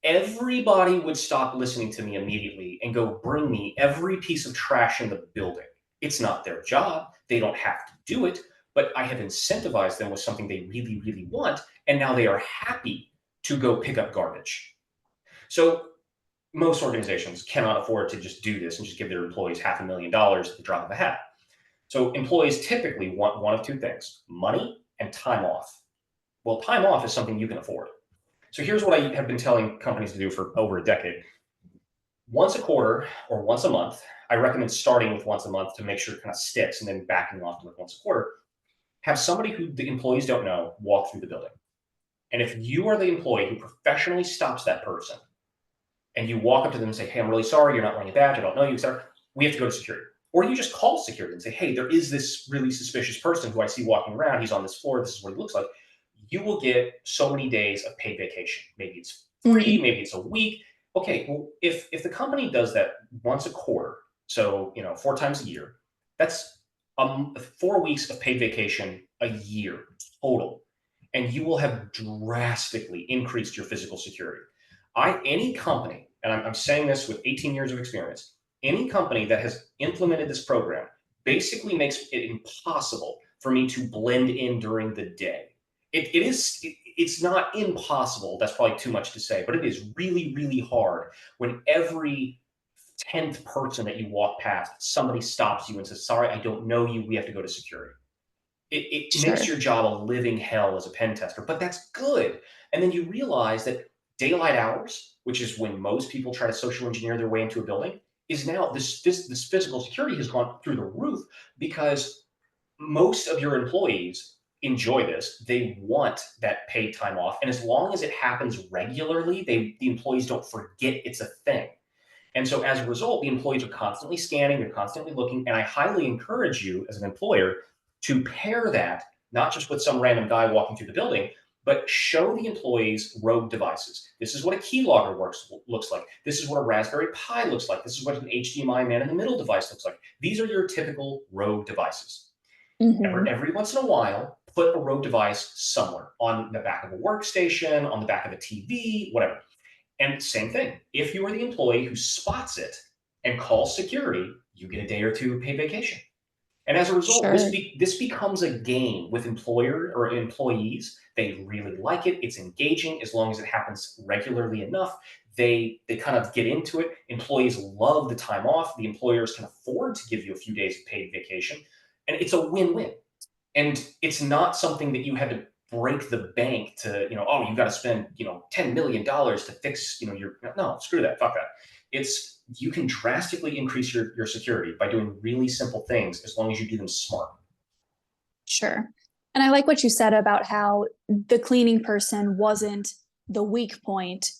Everybody would stop listening to me immediately and go bring me every piece of trash in the building. It's not their job. They don't have to do it, but I have incentivized them with something they really, really want. And now they are happy to go pick up garbage. So most organizations cannot afford to just do this and just give their employees $500,000 at the drop of a hat. So employees typically want one of two things: money and time off. Well, time off is something you can afford. So here's what I have been telling companies to do for over a decade. Once a quarter or once a month, I recommend starting with once a month to make sure it kind of sticks, and then backing off to like once a quarter. Have somebody who the employees don't know walk through the building. And if you are the employee who professionally stops that person and you walk up to them and say, hey, I'm really sorry, you're not wearing a badge, I don't know you, etc., we have to go to security. Or you just call security and say, hey, there is this really suspicious person who I see walking around. He's on this floor. This is what he looks like. You will get so many days of paid vacation. Maybe it's free, maybe it's a week. Okay, well, if the company does that once a quarter, so 4 times a year, that's 4 weeks of paid vacation a year total, and you will have drastically increased your physical security. Any company, and I'm saying this with 18 years of experience, any company that has implemented this program basically makes it impossible for me to blend in during the day. It's not impossible. That's probably too much to say, but it is really, really hard when every 10th person that you walk past, somebody stops you and says, sorry, I don't know you. We have to go to security. It makes Sure. your job a living hell as a pen tester, but that's good. And then you realize that daylight hours, which is when most people try to social engineer their way into a building, is now this physical security has gone through the roof because most of your employees enjoy this. They want that paid time off. And as long as it happens regularly, the employees don't forget it's a thing. And so as a result, the employees are constantly scanning, they're constantly looking. And I highly encourage you as an employer to pair that not just with some random guy walking through the building, but show the employees rogue devices. This is what a keylogger looks like. This is what a Raspberry Pi looks like. This is what an HDMI man in the middle device looks like. These are your typical rogue devices. Hmm. Every once in a while, put a rogue device somewhere on the back of a workstation, on the back of a TV, whatever. And same thing. If you are the employee who spots it and calls security, you get a day or two paid vacation. And as a result, Sure. this becomes a game with employer or employees. They really like it. It's engaging as long as it happens regularly enough. They kind of get into it. Employees love the time off. The employers can afford to give you a few days of paid vacation, and it's a win-win. And it's not something that you had to break the bank to, oh, you got to spend, $10 million to fix, your, no, screw that, fuck that. It's, you can drastically increase your security by doing really simple things as long as you do them smart. Sure. And I like what you said about how the cleaning person wasn't the weak point.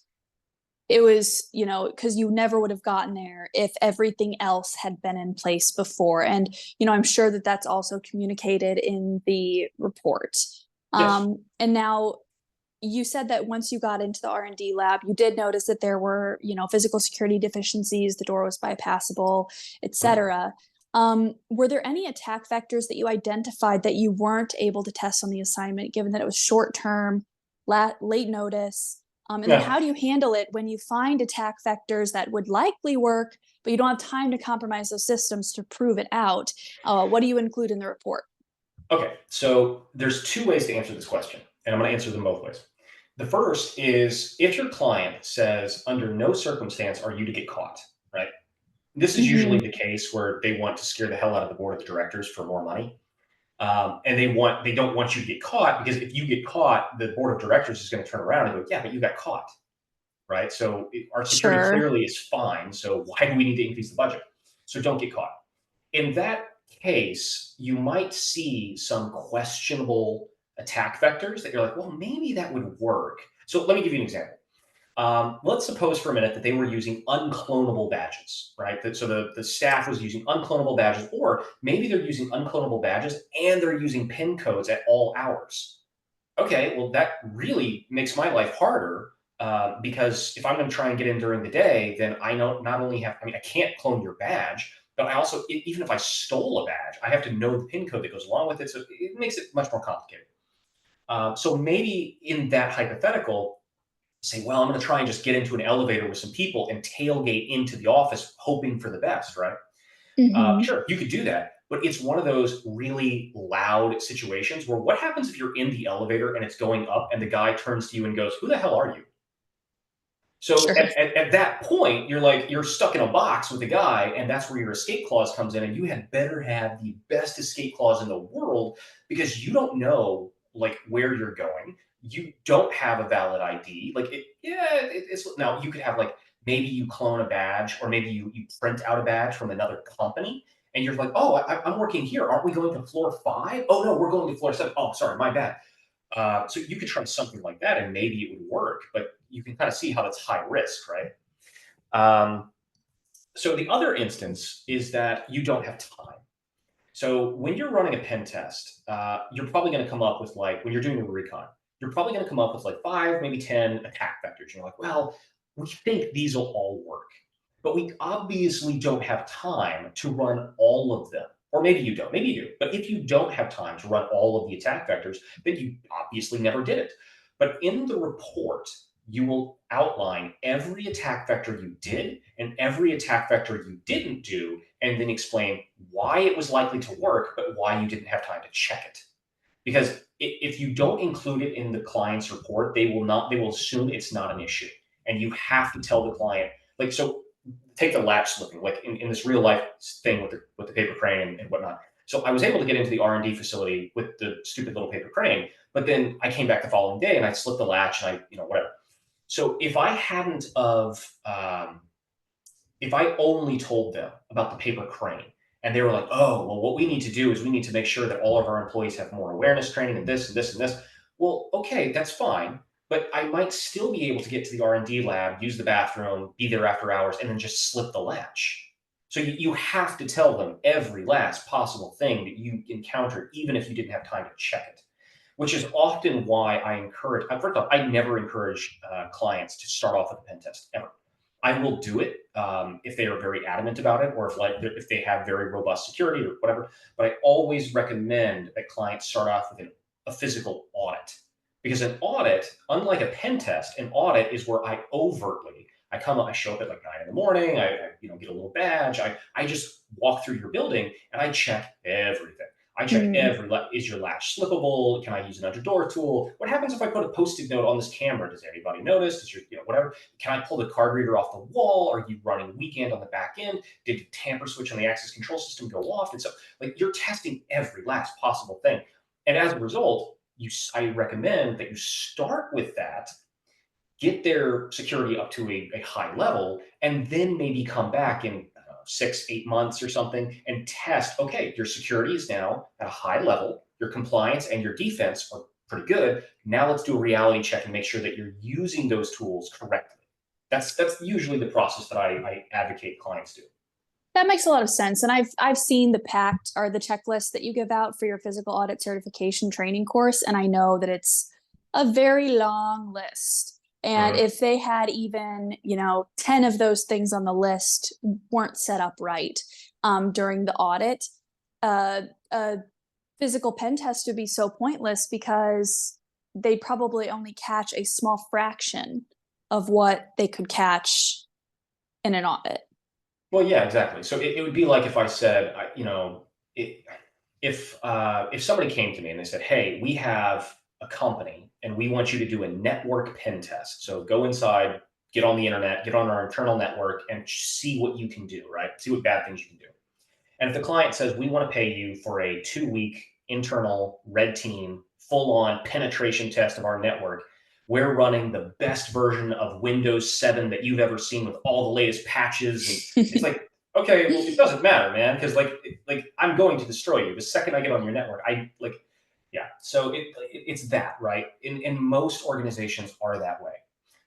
It was, because you never would have gotten there if everything else had been in place before. And, I'm sure that that's also communicated in the report. Yes. And now you said that once you got into the R&D lab, you did notice that there were, physical security deficiencies, the door was bypassable, Mhm. etc. Were there any attack vectors that you identified that you weren't able to test on the assignment, given that it was short term, late notice? And then Yeah. how do you handle it when you find attack vectors that would likely work, but you don't have time to compromise those systems to prove it out? What do you include in the report? Okay. So there's two ways to answer this question, and I'm going to answer them both ways. The first is if your client says, under no circumstance are you to get caught, right? This is usually Mm-hmm. the case where they want to scare the hell out of the board of directors for more money. And they don't want you to get caught, because if you get caught, the board of directors is going to turn around and go, yeah, but you got caught, right? So our security Sure. clearly is fine. So why do we need to increase the budget? So don't get caught. In that case, you might see some questionable attack vectors that you're like, well, maybe that would work. So let me give you an example. Let's suppose for a minute that they were using unclonable badges, right? So the staff was using unclonable badges, or maybe they're using unclonable badges and they're using PIN codes at all hours. Okay, well, that really makes my life harder, because if I'm going to try and get in during the day, then I know not only have, I mean, I can't clone your badge, but I also, even if I stole a badge, I have to know the PIN code that goes along with it. So it makes it much more complicated. So maybe in that hypothetical, say, well, I'm going to try and just get into an elevator with some people and tailgate into the office, hoping for the best, right? Hmm. Sure, you could do that, but it's one of those really loud situations where what happens if you're in the elevator and it's going up and the guy turns to you and goes, "Who the hell are you?" So Sure. at that point, you're like, you're stuck in a box with the guy, and that's where your escape clause comes in. And you had better have the best escape clause in the world, because you don't know like where you're going. You don't have a valid ID. Like it's now you could have like, maybe you clone a badge, or maybe you print out a badge from another company, and you're like, oh, I'm working here. Aren't we going to floor 5? Oh no, we're going to floor 7. Oh, sorry, my bad. So you could try something like that, and maybe it would work, but you can kind of see how that's high risk, right? Um, so the other instance is that you don't have time. So when you're running a pen test, you're probably going to come up with, like, when you're doing a recon, you're probably going to come up with like 5, maybe 10 attack vectors. And you're like, well, we think these will all work, but we obviously don't have time to run all of them. Or maybe you don't, maybe you do. But if you don't have time to run all of the attack vectors, then you obviously never did it. But in the report, you will outline every attack vector you did and every attack vector you didn't do, and then explain why it was likely to work, but why you didn't have time to check it. Because if you don't include it in the client's report, they will assume it's not an issue. And you have to tell the client, like, so take the latch slipping, like in this real life thing with the paper crane and whatnot. So I was able to get into the R&D facility with the stupid little paper crane, but then I came back the following day and I slipped the latch and whatever. So if I only told them about the paper crane, and they were like, oh, well, what we need to do is we need to make sure that all of our employees have more awareness training and this and this and this. Well, okay, that's fine. But I might still be able to get to the R&D lab, use the bathroom, be there after hours, and then just slip the latch. So you have to tell them every last possible thing that you encountered, even if you didn't have time to check it, which is often why I encourage, first off, I never encourage clients to start off with a pen test, ever. I will do it if they are very adamant about it, or if they have very robust security or whatever. But I always recommend that clients start off with a physical audit, because an audit, unlike a pen test, an audit is where I come up, I show up at like 9 in the morning, I get a little badge, I just walk through your building and I check everything. I check Mm. is your latch slippable? Can I use an under door tool? What happens if I put a post-it note on this camera? Does anybody notice? Does your, whatever? Can I pull the card reader off the wall? Are you running weekend on the back end? Did the tamper switch on the access control system go off? And so, like, you're testing every last possible thing. And as a result, I recommend that you start with that, get their security up to a high level, and then maybe come back in, I don't know, 6, 8 months or something, and test, okay, your security is now at a high level, your compliance and your defense are pretty good. Now let's do a reality check and make sure that you're using those tools correctly. That's usually the process that I advocate clients do. That makes a lot of sense. And I've seen the pact or the checklist that you give out for your physical audit certification training course, and I know that it's a very long list. And Mhm. if they had even, 10 of those things on the list weren't set up right during the audit, a physical pen test would be so pointless because they probably only catch a small fraction of what they could catch in an audit. Well, yeah, exactly. So it would be like if I said, it, if somebody came to me and they said, "Hey, we have a company and we want you to do a network pen test. So go inside, get on the internet, get on our internal network, and see what you can do. Right? See what bad things you can do." And if the client says, "We want to pay you for a 2 week internal red team full on penetration test of our network. We're running the best version of Windows 7 that you've ever seen with all the latest patches." And it's like, okay, well, it doesn't matter, man, because like like I'm going to destroy you the second I get on your network. I like, yeah. So it's that, right? And most organizations are that way.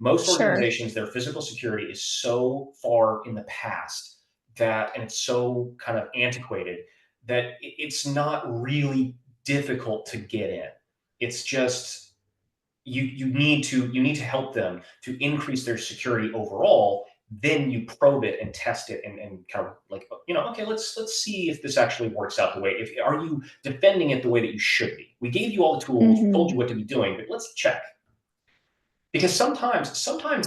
Most Sure. organizations, their physical security is so far in the past that, and it's so kind of antiquated that it's not really difficult to get in. It's just you need to help them to increase their security overall. Then you probe it and test it and kind of like, okay, let's see if this actually works out the way. If are you defending it the way that you should be? We gave you all the tools, we told you Hmm. what to be doing, but let's check. Because sometimes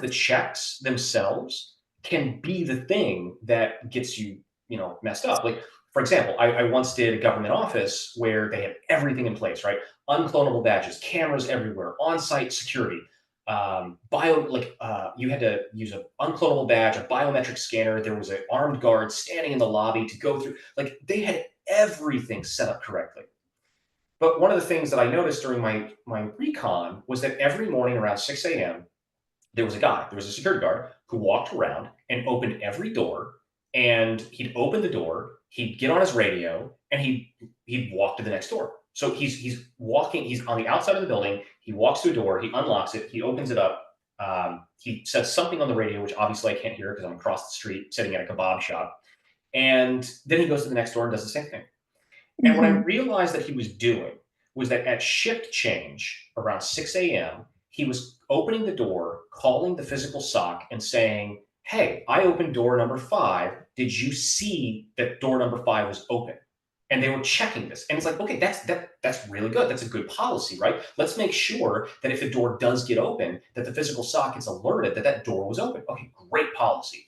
the checks themselves can be the thing that gets you, messed up. Like, for example, I once did a government office where they had everything in place, right? Unclonable badges, cameras everywhere, on-site security, you had to use an unclonable badge, a biometric scanner. There was an armed guard standing in the lobby to go through. Like, they had everything set up correctly. But one of the things that I noticed during my recon was that every morning around 6 a.m., there was a security guard who walked around and opened every door. And he'd open the door, he'd get on his radio, and he'd walk to the next door. So he's walking, he's on the outside of the building, he walks to a door, he unlocks it, he opens it up, he says something on the radio, which obviously I can't hear because I'm across the street sitting at a kebab shop. And then he goes to the next door and does the same thing. And what I Hmm. realized that he was doing was that at shift change around 6 a.m., he was opening the door, calling the physical SOC and saying, "Hey, I opened door number 5. Did you see that door number 5 was open?" And they were checking this. And it's like, okay, that's really good. That's a good policy, right? Let's make sure that if the door does get open, that the physical SOC is alerted that that door was open. Okay, great policy.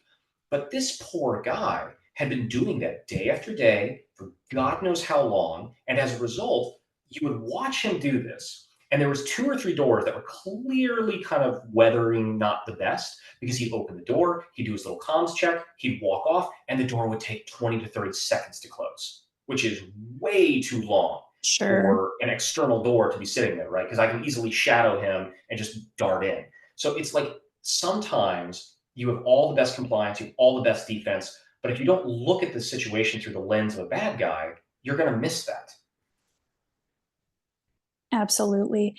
But this poor guy had been doing that day after day for God knows how long. And as a result, you would watch him do this. And there was 2 or 3 doors that were clearly kind of weathering not the best because he'd open the door, he'd do his little comms check, he'd walk off, and the door would take 20 to 30 seconds to close, which is way too long Sure. for an external door to be sitting there, right? Because I can easily shadow him and just dart in. So it's like sometimes you have all the best compliance, you have all the best defense, but if you don't look at the situation through the lens of a bad guy, you're going to miss that. Absolutely.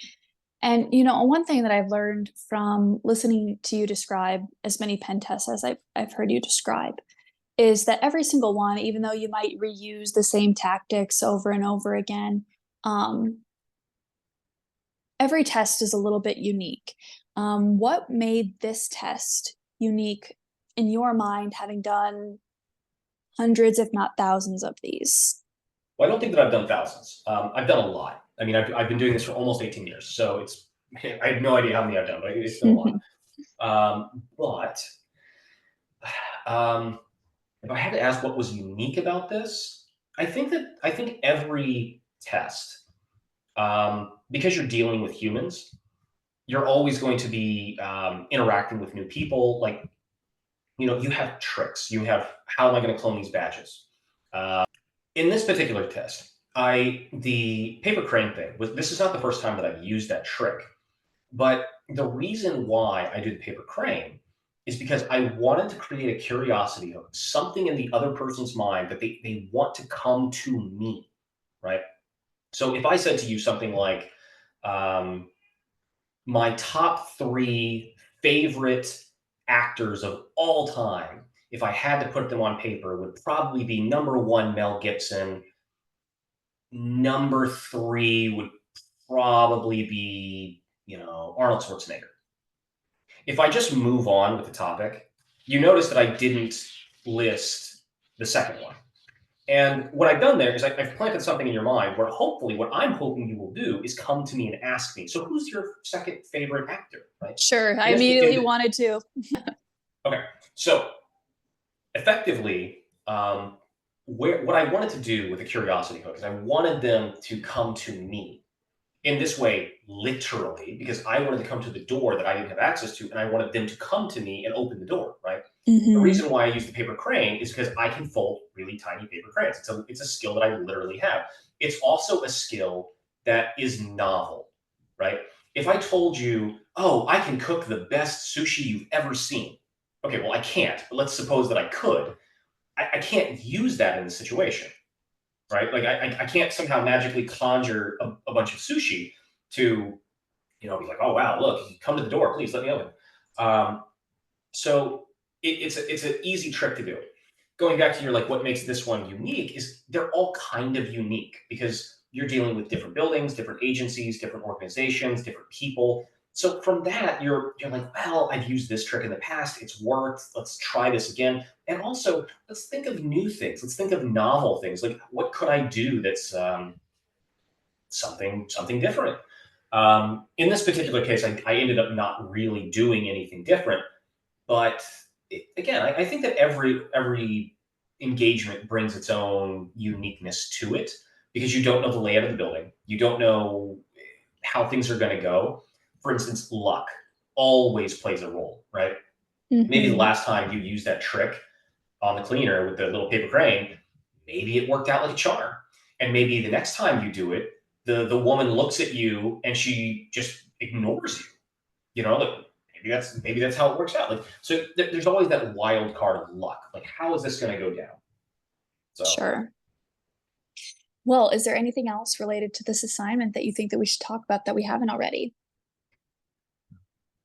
And one thing that I've learned from listening to you describe as many pen tests as I've heard you describe is that every single one, even though you might reuse the same tactics over and over again, um, every test is a little bit unique. What made this test unique in your mind, having done hundreds, if not thousands, of these? Well, I don't think that I've done thousands. I've done a lot. I mean, I've been doing this for almost 18 years. So I have no idea how many I've done, but it's been a lot. But um, if I had to ask what was unique about this, I think every test, because you're dealing with humans, you're always going to be interacting with new people. Like, you have tricks. You have, how am I going to clone these badges? In this particular test, the paper crane thing was, this is not the first time that I've used that trick, but the reason why I do the paper crane is because I wanted to create a curiosity hook, something in the other person's mind that they want to come to me, right? So if I said to you something like, um, my top 3 favorite actors of all time, if I had to put them on paper, would probably be number 1, Mel Gibson. Number 3 would probably be, Arnold Schwarzenegger. If I just move on with the topic, you notice that I didn't list the second one. And what I've done there is I've planted something in your mind where hopefully what I'm hoping you will do is come to me and ask me, so who's your second favorite actor, right? Sure, I And this will give immediately the, wanted to. okay. So effectively, what I wanted to do with the curiosity hook is I wanted them to come to me in this way, literally, because I wanted to come to the door that I didn't have access to, and I wanted them to come to me and open the door, right? The Hmm. reason why I use the paper crane is because I can fold really tiny paper cranes. It's a skill that I literally have. It's also a skill that is novel, right? If I told you, oh, I can cook the best sushi you've ever seen. Okay, well, I can't, but let's suppose that I could. I can't use that in the situation. right? Like I can't somehow magically conjure a bunch of sushi to, be like, oh wow, look, come to the door, please let me open. Um, so it's an easy trick to do. Going back to your like, what makes this one unique is they're all kind of unique because you're dealing with different buildings, different agencies, different organizations, different people. So from that, you're like, well, I've used this trick in the past. It's worked. Let's try this again. And also, let's think of new things. Let's think of novel things. Like, what could I do that's something different? In this particular case, I ended up not really doing anything different, but again, I think that every engagement brings its own uniqueness to it because you don't know the layout of the building, you don't know how things are going to go. For instance, luck always plays a role, right? Maybe the Hmm. last time you used that trick on the cleaner with the little paper crane, maybe it worked out like a charm. And maybe the next time you do it, the woman looks at you and she just ignores you. Like maybe that's how it works out. Like so, there's always that wild card of luck. Like how is this going to go down? So Sure. Well, is there anything else related to this assignment that you think that we should talk about that we haven't already?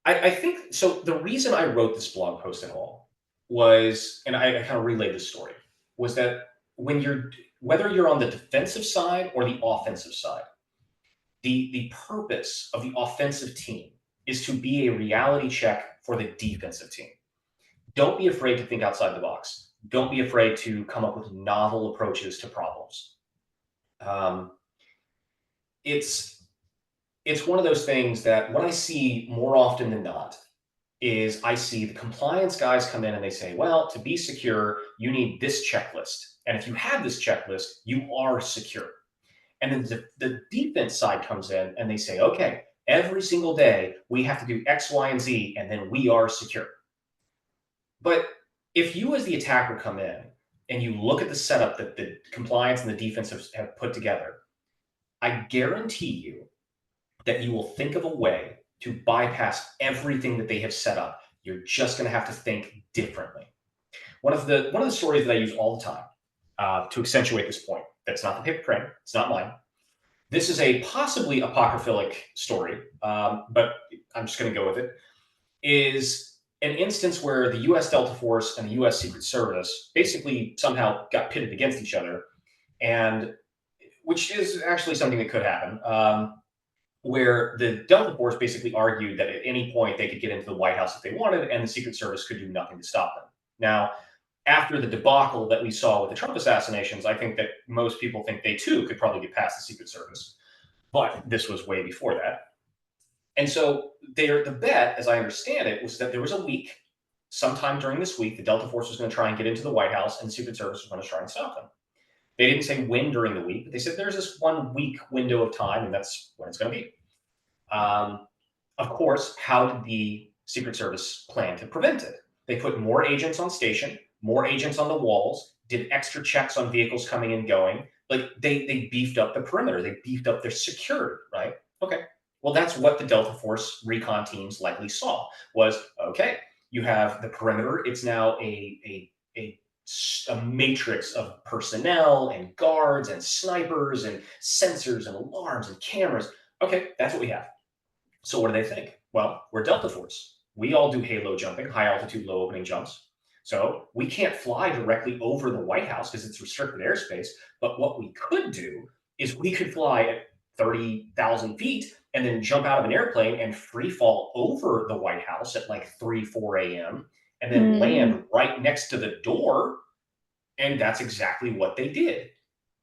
I think so. The reason I wrote this blog post at all was, and I kind of relayed this story, was that when you're whether you're on the defensive side or the offensive side, the purpose of the offensive team is to be a reality check for the defensive team. Don't be afraid to think outside the box. Don't be afraid to come up with novel approaches to problems. Um, it's it's one of those things that what I see more often than not is I see the compliance guys come in and they say, well, to be secure, you need this checklist. And if you have this checklist, you are secure. And then the defense side comes in and they say, okay, every single day we have to do X, Y, and Z, and then we are secure. But if you, as the attacker, come in and you look at the setup that the compliance and the defense have put together, I guarantee you that you will think of a way to bypass everything that they have set up. You're just going to have to think differently. One of the stories that I use all the time to accentuate this point. That's not the paper crane. It's not mine. This is a possibly apocryphalic story, but I'm just going to go with it. Is an instance where the U.S. Delta Force and the U.S. Secret Service basically somehow got pitted against each other, and which is actually something that could happen. Where the Delta Force basically argued that at any point they could get into the White House if they wanted, and the Secret Service could do nothing to stop them. Now, after the debacle that we saw with the Trump assassinations, I think that most people think they too could probably get past the Secret Service. But this was way before that. And so the bet, as I understand it, was that there was a week, sometime during this week, the Delta Force was going to try and get into the White House, and the Secret Service was going to try and stop them. They didn't say when during the week, but they said there's this 1 week window of time, and that's when it's going to be. Um, of course, how did the Secret Service plan to prevent it? They put more agents on station, more agents on the walls, did extra checks on vehicles coming and going. Like they beefed up the perimeter, they beefed up their security, right? Okay. Well, that's what the Delta Force recon teams likely saw was okay, you have the perimeter. It's now a matrix of personnel and guards and snipers and sensors and alarms and cameras. Okay, that's what we have. So what do they think? Well, we're Delta Force. We all do halo jumping, high altitude, low opening jumps. So we can't fly directly over the White House because it's restricted airspace. But what we could do is we could fly at 30,000 feet and then jump out of an airplane and free fall over the White House at like 3, 4 a.m. and then Mm. land right next to the door. And that's exactly what they did.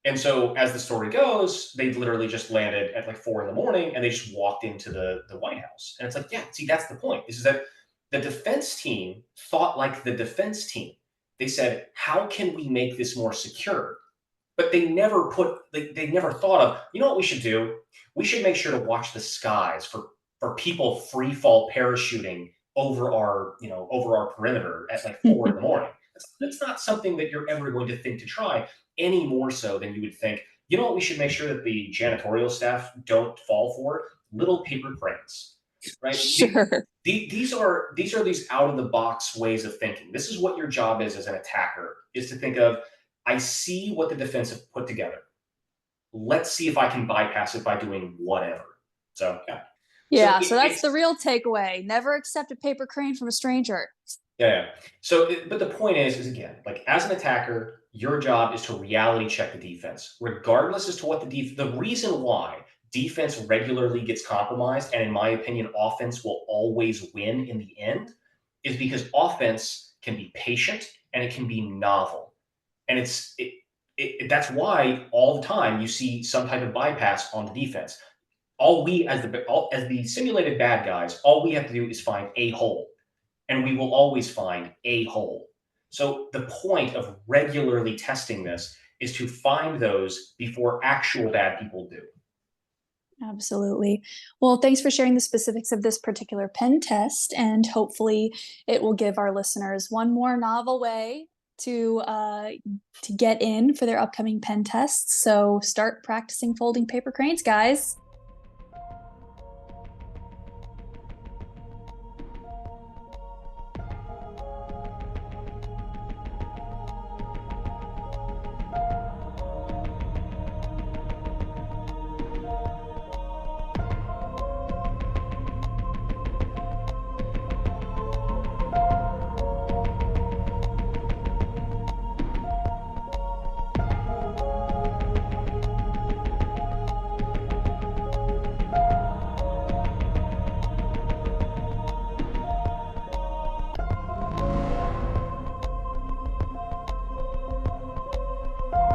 And so, as the story goes, they literally just landed at like 4 in the morning and they just walked into the White House. And it's like, yeah, see, that's the point. Is that the defense team thought like the defense team. They said, how can we make this more secure? But they never thought of, you know what we should do? We should make sure to watch the skies for people free fall parachuting over our perimeter at like 4 in the morning. That's not something that you're ever going to think to try any more so than you would think, you know what we should make sure that the janitorial staff don't fall for? Little paper cranes, right? Sure. These are these out of the box ways of thinking. This is what your job is as an attacker, is to think of, I see what the defense have put together. let's see if I can bypass it by doing whatever. So yeah. So Yeah, so that's the it's real takeaway. Never accept a paper crane from a stranger. yeah, yeah. So, but the point is again, like as an attacker, your job is to reality check the defense, regardless as to what the reason why defense regularly gets compromised, and in my opinion, offense will always win in the end, is because offense can be patient and it can be novel, and that's why all the time you see some type of bypass on the defense. All we as the simulated bad guys, all we have to do is find a hole, and we will always find a hole. So the point of regularly testing this is to find those before actual bad people do. Absolutely. Well, thanks for sharing the specifics of this particular pen test, and hopefully it will give our listeners one more novel way to get in for their upcoming pen tests. So start practicing folding paper cranes, guys.